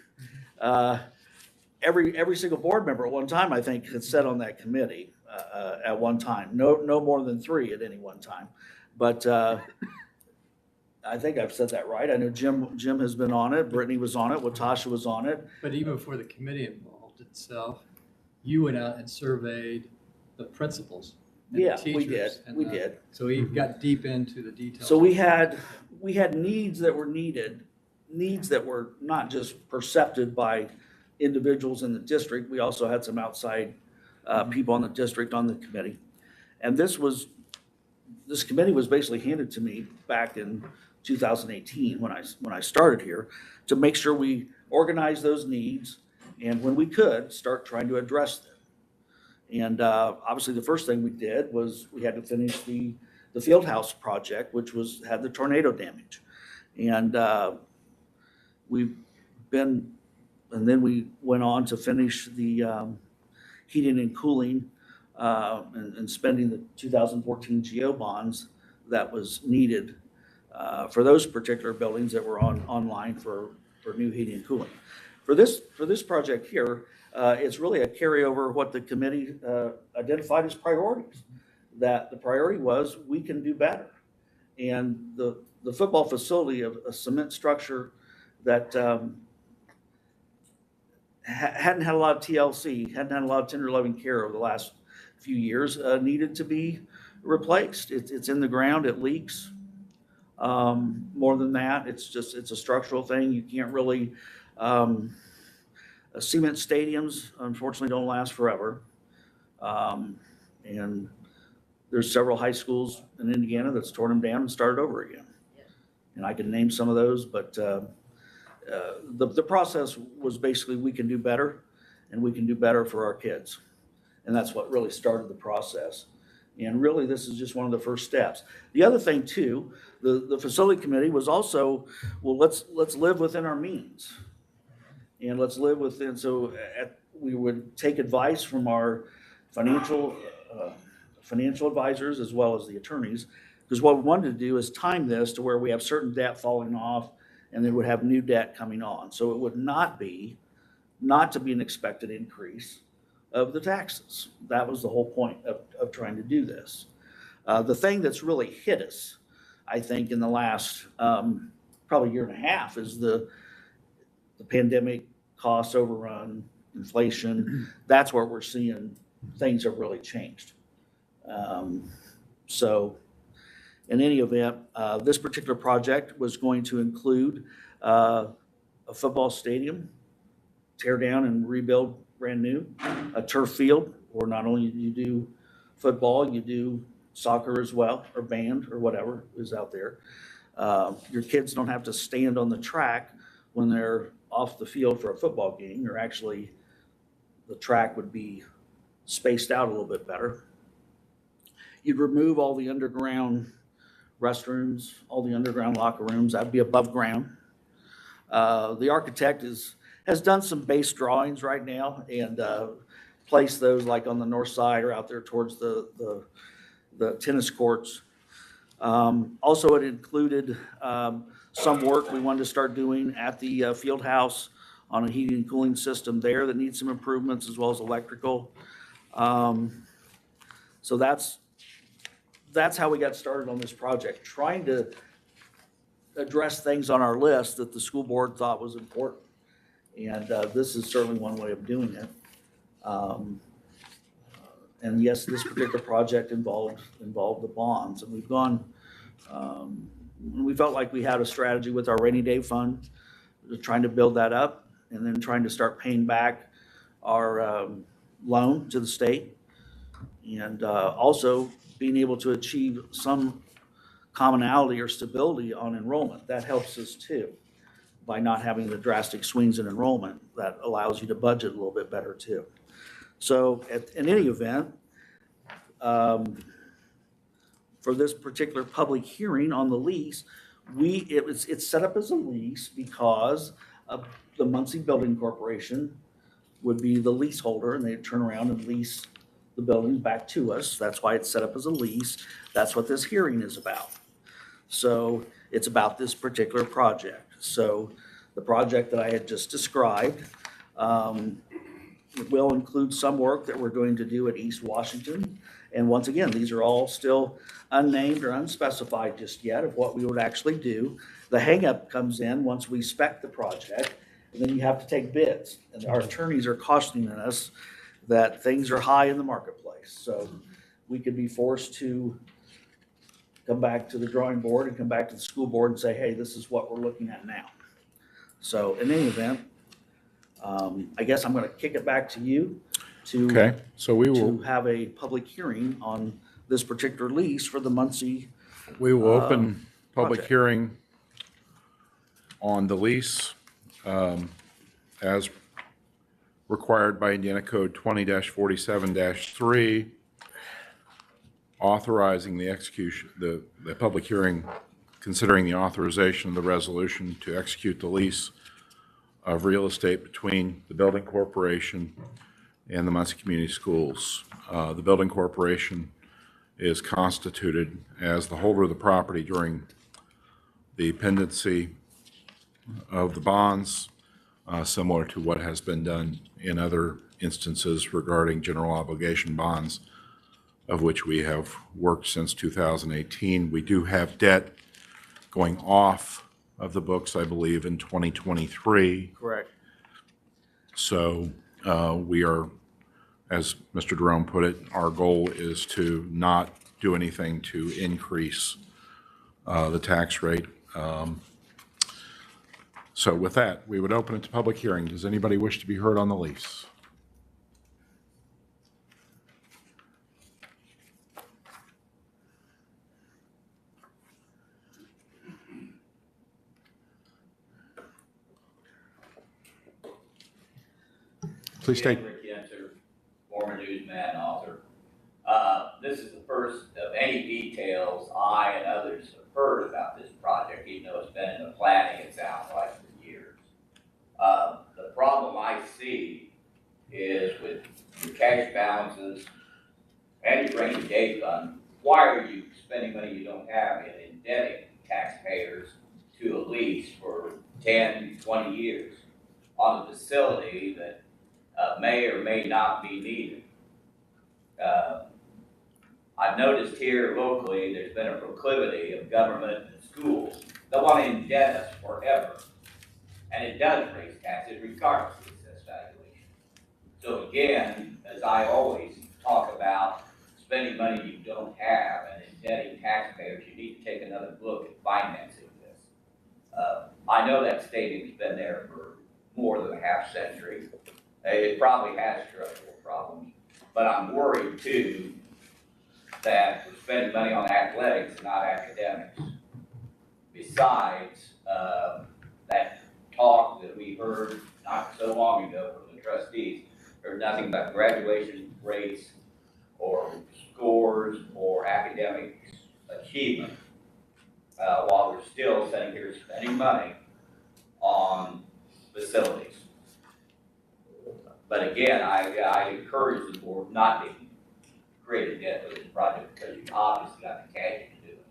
every single board member at one time, I think, had sat on that committee at one time. No more than 3 at any one time. But I think I've said that right. I know Jim has been on it. Brittany was on it. Watasha was on it. But even before the committee involved itself, you went out and surveyed the principals and the Yeah, teachers. we did. and We the- did. So we got deep into the details. So we had needs that were needed, needs that were not just percepted by individuals in the district. We also had some outside people on the district on the committee. And this committee was basically handed to me back in 2018 when I started here, to make sure we organized those needs and when we could, start trying to address them. And obviously the first thing we did was we had to finish the field house project, which had the tornado damage. And and then we went on to finish the heating and cooling and spending the 2014 GO bonds that was needed for those particular buildings that were online for new heating and cooling. For this project here, it's really a carryover of what the committee identified as priorities. That the priority was we can do better. And the football facility, a cement structure that hadn't had a lot of TLC, hadn't had a lot of tender loving care over the last few years, needed to be replaced. It's in the ground, it leaks. More than that, it's a structural thing. You can't really, cement stadiums unfortunately don't last forever. And there's several high schools in Indiana that's torn them down and started over again. And I can name some of those, but the process was basically we can do better and we can do better for our kids. And that's what really started the process. And really, this is just one of the first steps. The other thing too, the facility committee was also, well, let's live within our means. And let's live within, so we would take advice from our financial advisors as well as the attorneys. Because what we wanted to do is time this to where we have certain debt falling off and then would have new debt coming on. So it would not to be an expected increase of the taxes. That was the whole point of trying to do this. The thing that's really hit us, I think, in the last probably year and a half is the pandemic, cost overrun, inflation. That's where we're seeing things have really changed. So in any event, this particular project was going to include a football stadium, tear down and rebuild brand new, a turf field, where not only do you do football, you do soccer as well, or band, or whatever is out there. Your kids don't have to stand on the track when they're off the field for a football game. Or actually, the track would be spaced out a little bit better. You'd remove all the underground restrooms, all the underground locker rooms. That'd be above ground. The architect has done some base drawings right now and placed those like on the north side or out there towards the tennis courts. Also, it included some work we wanted to start doing at the field house on a heating and cooling system there that needs some improvements, as well as electrical. So that's how we got started on this project, trying to address things on our list that the school board thought was important. And this is certainly one way of doing it. And yes, this particular project involved the bonds, and we've gone, we felt like we had a strategy with our rainy day fund, trying to build that up, and then trying to start paying back our loan to the state, and also being able to achieve some commonality or stability on enrollment. That helps us too, by not having the drastic swings in enrollment. That allows you to budget a little bit better too. So in any event, for this particular public hearing on the lease, it's set up as a lease because of the Muncie Building Corporation would be the leaseholder, and they'd turn around and lease the building back to us. That's why it's set up as a lease. That's what this hearing is about. So it's about this particular project. So the project that I had just described will include some work that we're going to do at East Washington. And once again, these are all still unnamed or unspecified just yet of what we would actually do. The hangup comes in once we spec the project, and then you have to take bids. And our attorneys are cautioning us that things are high in the marketplace. So we could be forced to come back to the drawing board and come back to the school board and say, hey, this is what we're looking at now. So in any event, I guess I'm going to kick it back to you to, Okay, so we to will, have a public hearing on this particular lease for the Muncie. we will open public project. hearing on the lease as required by Indiana Code 20-47-3, authorizing the execution, the public hearing considering the authorization of the resolution to execute the lease of real estate between the building corporation and the Muncie Community Schools. The building corporation is constituted as the holder of the property during the pendency of the bonds, similar to what has been done in other instances regarding general obligation bonds, of which we have worked since 2018. We do have debt going off of the books, I believe, in 2023. Correct. So we are, as Mr. Jerome put it, our goal is to not do anything to increase the tax rate. So with that, we would open it to public hearing. Does anybody wish to be heard on the lease? Please state. Rick Yenser, former newsman and author. This is the first of any details I and others have heard about this project, even though it's been in the planning, it sounds like, for years. The problem I see is with your cash balances and your rainy day fund, why are you spending money you don't have and indebting taxpayers to a lease for 10, 20 years on a facility that may or may not be needed? I've noticed here locally, there's been a proclivity of government and schools that want to indebt us forever. And it does raise taxes regardless of assessed valuation. So again, as I always talk about spending money you don't have and indebting taxpayers, you need to take another look at financing this. I know that stadium's been there for more than a half century. It probably has structural problems, but I'm worried too that we're spending money on athletics and not academics. Besides, that talk that we heard not so long ago from the trustees, there's nothing but graduation rates or scores or academic achievement, while we're still sitting here spending money on facilities. But again, I encourage the board not to create a debt for this project because you've obviously got the cash to do it.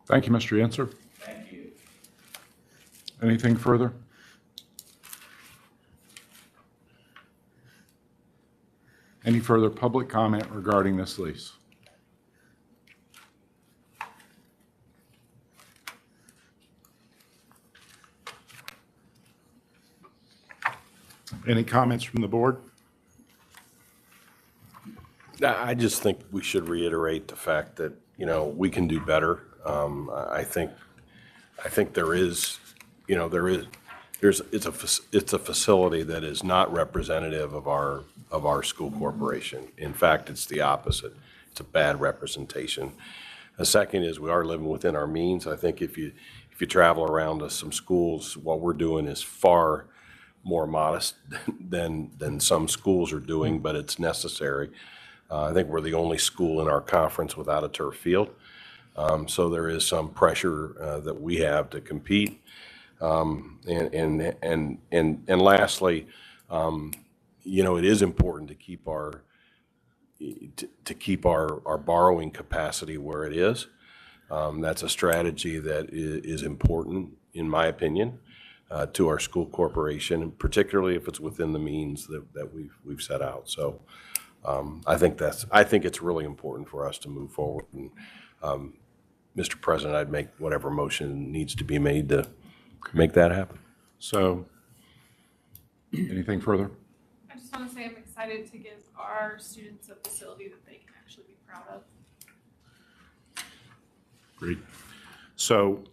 Thank you, Mr. Yenser. Thank you. Anything further? Any further public comment regarding this lease? Any comments from the board? I just think we should reiterate the fact that, you know, we can do better. I think there is, you know, it's a facility that is not representative of our school corporation. In fact, it's the opposite. It's a bad representation. The second is we are living within our means. I think if you travel around to some schools, what we're doing is far more modest than some schools are doing, but it's necessary. I think we're the only school in our conference without a turf field. So there is some pressure that we have to compete. And lastly, it is important to keep our borrowing capacity where it is. That's a strategy that is important, in my opinion, to our school corporation, particularly if it's within the means that we've set out. So I think it's really important for us to move forward. And Mr. President, I'd make whatever motion needs to be made to make that happen. So, anything further? I just want to say I'm excited to give our students a facility that they can actually be proud of. Great. So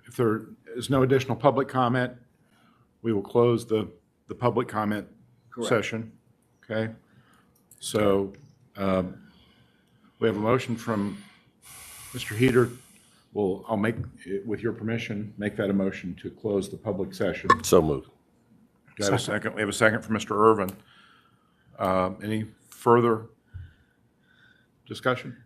if there is no additional public comment, we will close the public comment session. Okay? So we have a motion from Mr. Heater. I'll make, with your permission, make that a motion to close the public session. So moved. Do I have a second? We have a second from Mr. Irvin. Any further discussion?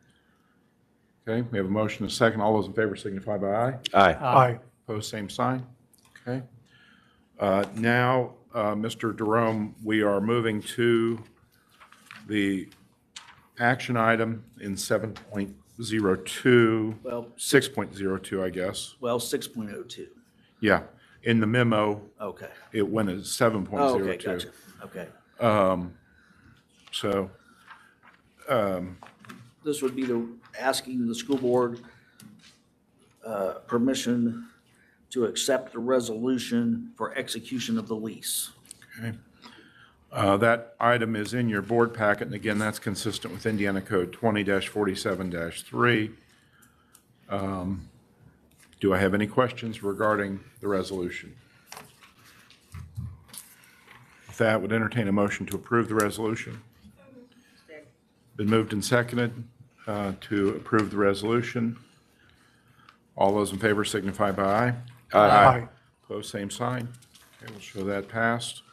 Okay, we have a motion and a second. All those in favor signify by aye. Aye. Aye. Opposed, same sign. Okay. Now, Mr. Jerome, we are moving to the action item in 7.02, Well, 6.02, I guess. well, 6.02. Yeah, in the memo, Okay. it went as Oh, okay, 7.02. gotcha. Okay. So, This would be asking the school board permission to accept the resolution for execution of the lease. okay. That item is in your board packet, and again, that's consistent with Indiana Code 20-47-3. Do I have any questions regarding the resolution? With that, would entertain a motion to approve the resolution. Been moved and seconded to approve the resolution. All those in favor signify by aye. Aye. Opposed, same sign. Okay, we'll show that passed.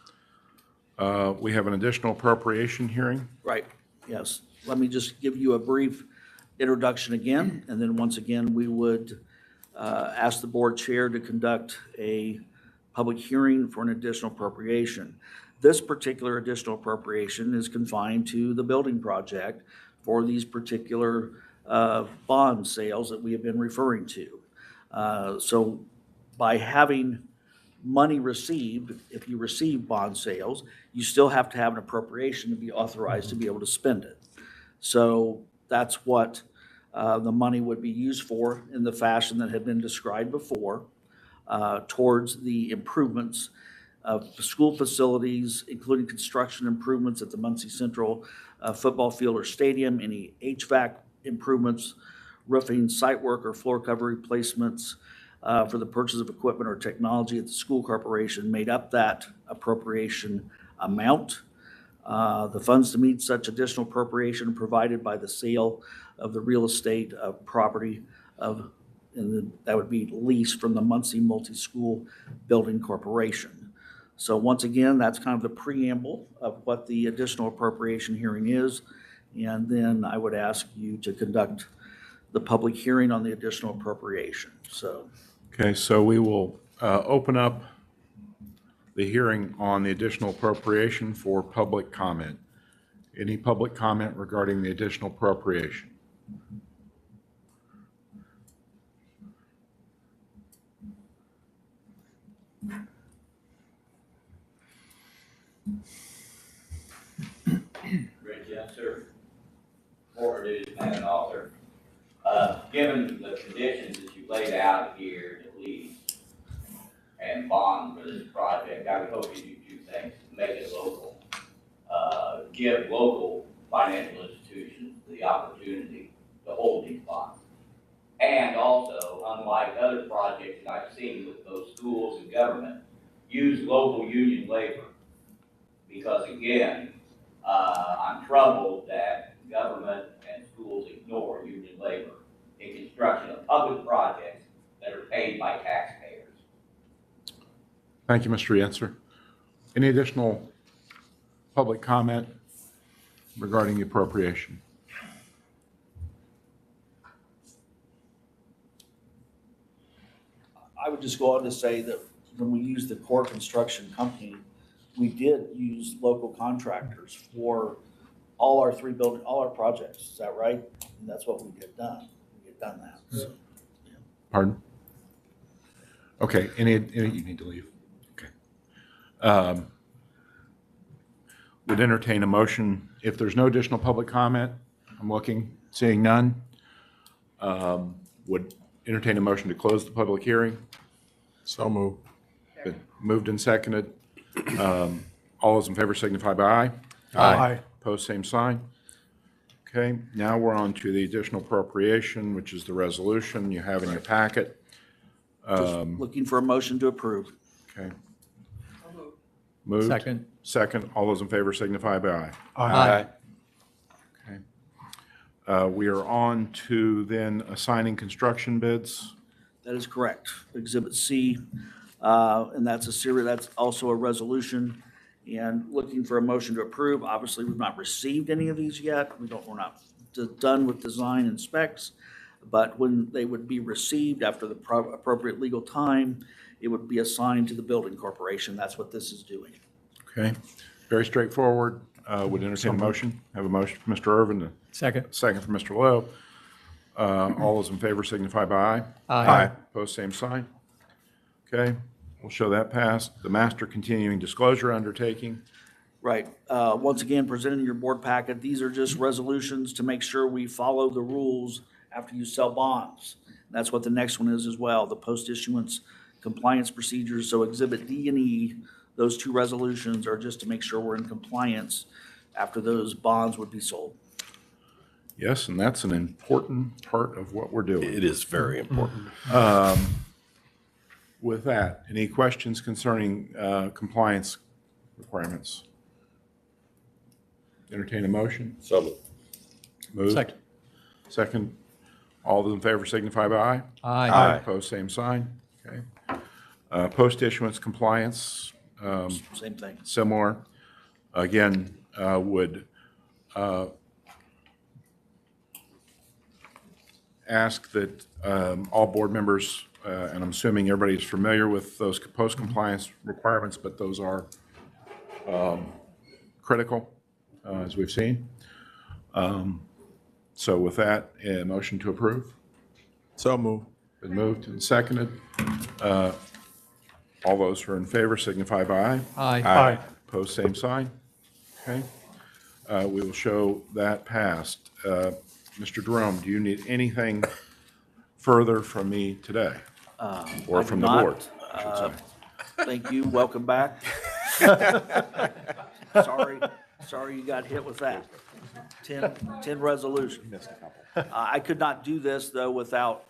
We have an additional appropriation hearing. Right, yes. Let me just give you a brief introduction again, and then once again, we would ask the board chair to conduct a public hearing for an additional appropriation. This particular additional appropriation is confined to the building project for these particular bond sales that we have been referring to. So by having money received, if you receive bond sales, you still have to have an appropriation to be authorized to be able to spend it. So that's what the money would be used for in the fashion that had been described before, towards the improvements of school facilities, including construction improvements at the Muncie Central football field or stadium, any HVAC improvements, roofing, site work, or floor cover replacements for the purchase of equipment or technology at the school corporation made up that appropriation amount. The funds to meet such additional appropriation are provided by the sale of the real estate of property that would be leased from the Muncie Multi-School Building Corporation. So once again, that's kind of the preamble of what the additional appropriation hearing is. And then I would ask you to conduct the public hearing on the additional appropriation. So. Okay, so we will open up the hearing on the additional appropriation for public comment. Any public comment regarding the additional appropriation? Rich, yes, sir. Former newsman and author. Given the conditions that you laid out here, at least, and bond for this project, I would hope you do two things. Make it local. Give local financial institutions the opportunity to hold these bonds. And also, unlike other projects that I've seen with those schools and government, use local union labor. Because again, I'm troubled that government and schools ignore union labor in construction of public projects that are paid by taxpayers. Thank you, Mr. Yenser. Any additional public comment regarding the appropriation? I would just go on to say that when we use the core construction company, we did use local contractors for all our all our projects. Is that right? And that's what we had done. We had done that. So. Pardon? Okay, you need to leave. Okay. Would entertain a motion, if there's no additional public comment, I'm looking, seeing none. Would entertain a motion to close the public hearing. So moved. Been moved and seconded. All those in favor signify by aye. Aye. Opposed, same sign. Okay, now we're on to the additional appropriation, which is the resolution you have in your packet. Just looking for a motion to approve. Okay. Moved. Second. Second. All those in favor signify by aye. Aye. Okay. We are on to then assigning construction bids. That is correct. Exhibit C, and that's a series, that's also a resolution. And looking for a motion to approve. Obviously, we've not received any of these yet. We're not done with design and specs. But when they would be received after the appropriate legal time, it would be assigned to the building corporation. That's what this is doing. Okay. Very straightforward. Would entertain a motion. Have a motion from Mr. Irvin. Second. Second from Mr. Lowe. All those in favor signify by aye. Aye. Opposed, same sign. Okay, we'll show that passed. The master continuing disclosure undertaking. Right. Once again, presented in your board packet, these are just resolutions to make sure we follow the rules after you sell bonds. That's what the next one is as well, the post-issuance compliance procedures. So Exhibit D and E, those two resolutions are just to make sure we're in compliance after those bonds would be sold. Yes, and that's an important part of what we're doing. It is very important. With that, any questions concerning compliance requirements? Entertain a motion? So moved. Moved. Second. Second. All those in favor signify by aye. Aye. Opposed, same sign. Okay. Post-issuance compliance, Same thing. similar. Again, would ask that all board members, and I'm assuming everybody's familiar with those post-compliance requirements, but those are critical, as we've seen. So with that, a motion to approve. So moved. Been moved and seconded. All those who are in favor signify by aye. Aye. Opposed, same sign. Okay. We will show that passed. Mr. Jerome, do you need anything further from me today? Or I from do the not. board, I should say. Thank you. Welcome back. Sorry you got hit with that. 10 resolutions. I could not do this, though, without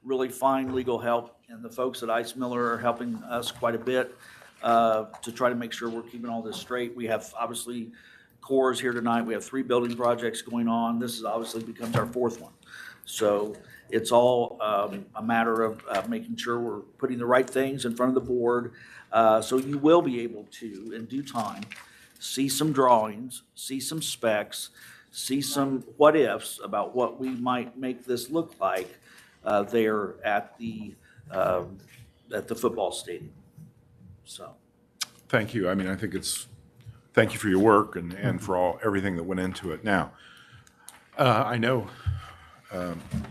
really fine legal help, and the folks at Ice Miller are helping us quite a bit to try to make sure we're keeping all this straight. We have, obviously, cores here tonight. We have 3 building projects going on. This is obviously becomes our 4th one. So it's all a matter of making sure we're putting the right things in front of the board. So you will be able to, in due time, see some drawings, see some specs, see some what-ifs about what we might make this look like there at the football stadium. So. Thank you. I mean, I think thank you for your work and for everything that went into it. Now, I know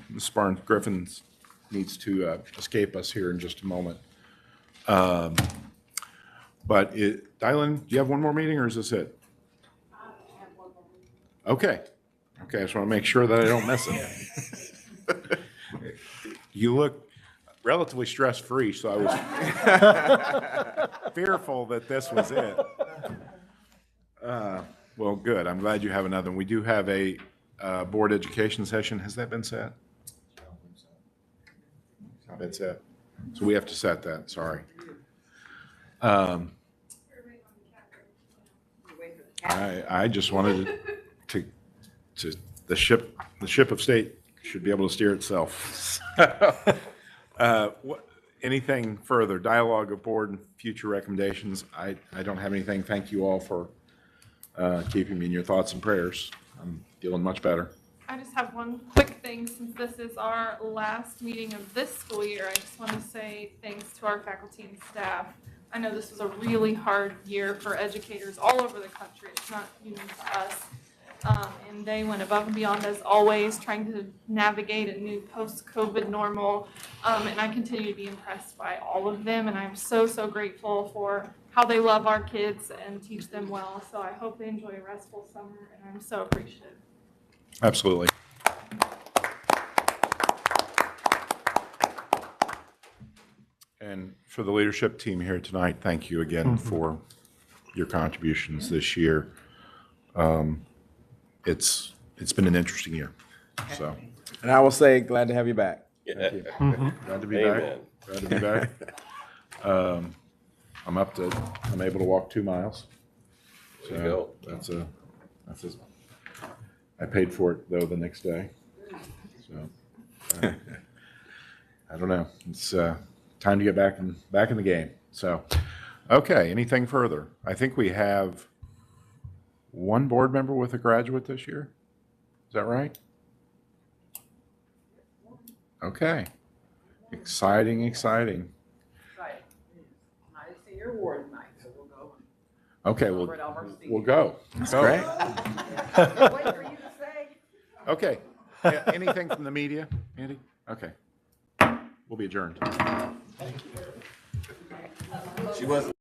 Ms. Barnes-Griffin needs to escape us here in just a moment. But Dylan, do you have one more meeting or is this it? Okay. Okay, I just want to make sure that I don't miss it. You look relatively stress-free, so I was fearful that this was it. Well, good. I'm glad you have another one. We do have a board education session. Has that been set? It's not been set. So we have to set that, sorry. I just wanted to the ship of state should be able to steer itself. Anything further? Dialogue of board and future recommendations? I don't have anything. Thank you all for keeping me in your thoughts and prayers. I'm feeling much better. I just have one quick thing, since this is our last meeting of this school year. I just want to say thanks to our faculty and staff I know this was a really hard year for educators all over the country. It's not unique to us. And they went above and beyond as always, trying to navigate a new post-COVID normal. And I continue to be impressed by all of them. And I'm so, so grateful for how they love our kids and teach them well. So I hope they enjoy a restful summer, and I'm so appreciative. Absolutely. And for the leadership team here tonight, thank you again for your contributions this year. It's been an interesting year, so. And I will say, glad to have you back. Thank you. Glad to be back. Amen. Glad to be back. I'm able to walk 2 miles. There you go. That's I paid for it though the next day. So, I don't know. It's, time to get back in the game. So, okay, anything further? I think we have one board member with a graduate this year. Is that right? Okay. Exciting. Right. Nice senior award night, so we'll go. Okay, Celebrate all of our we'll go. That's Go. great. Wait for you to say. Okay. Yeah, anything from the media, Andy? Okay. We'll be adjourned. She wasn't.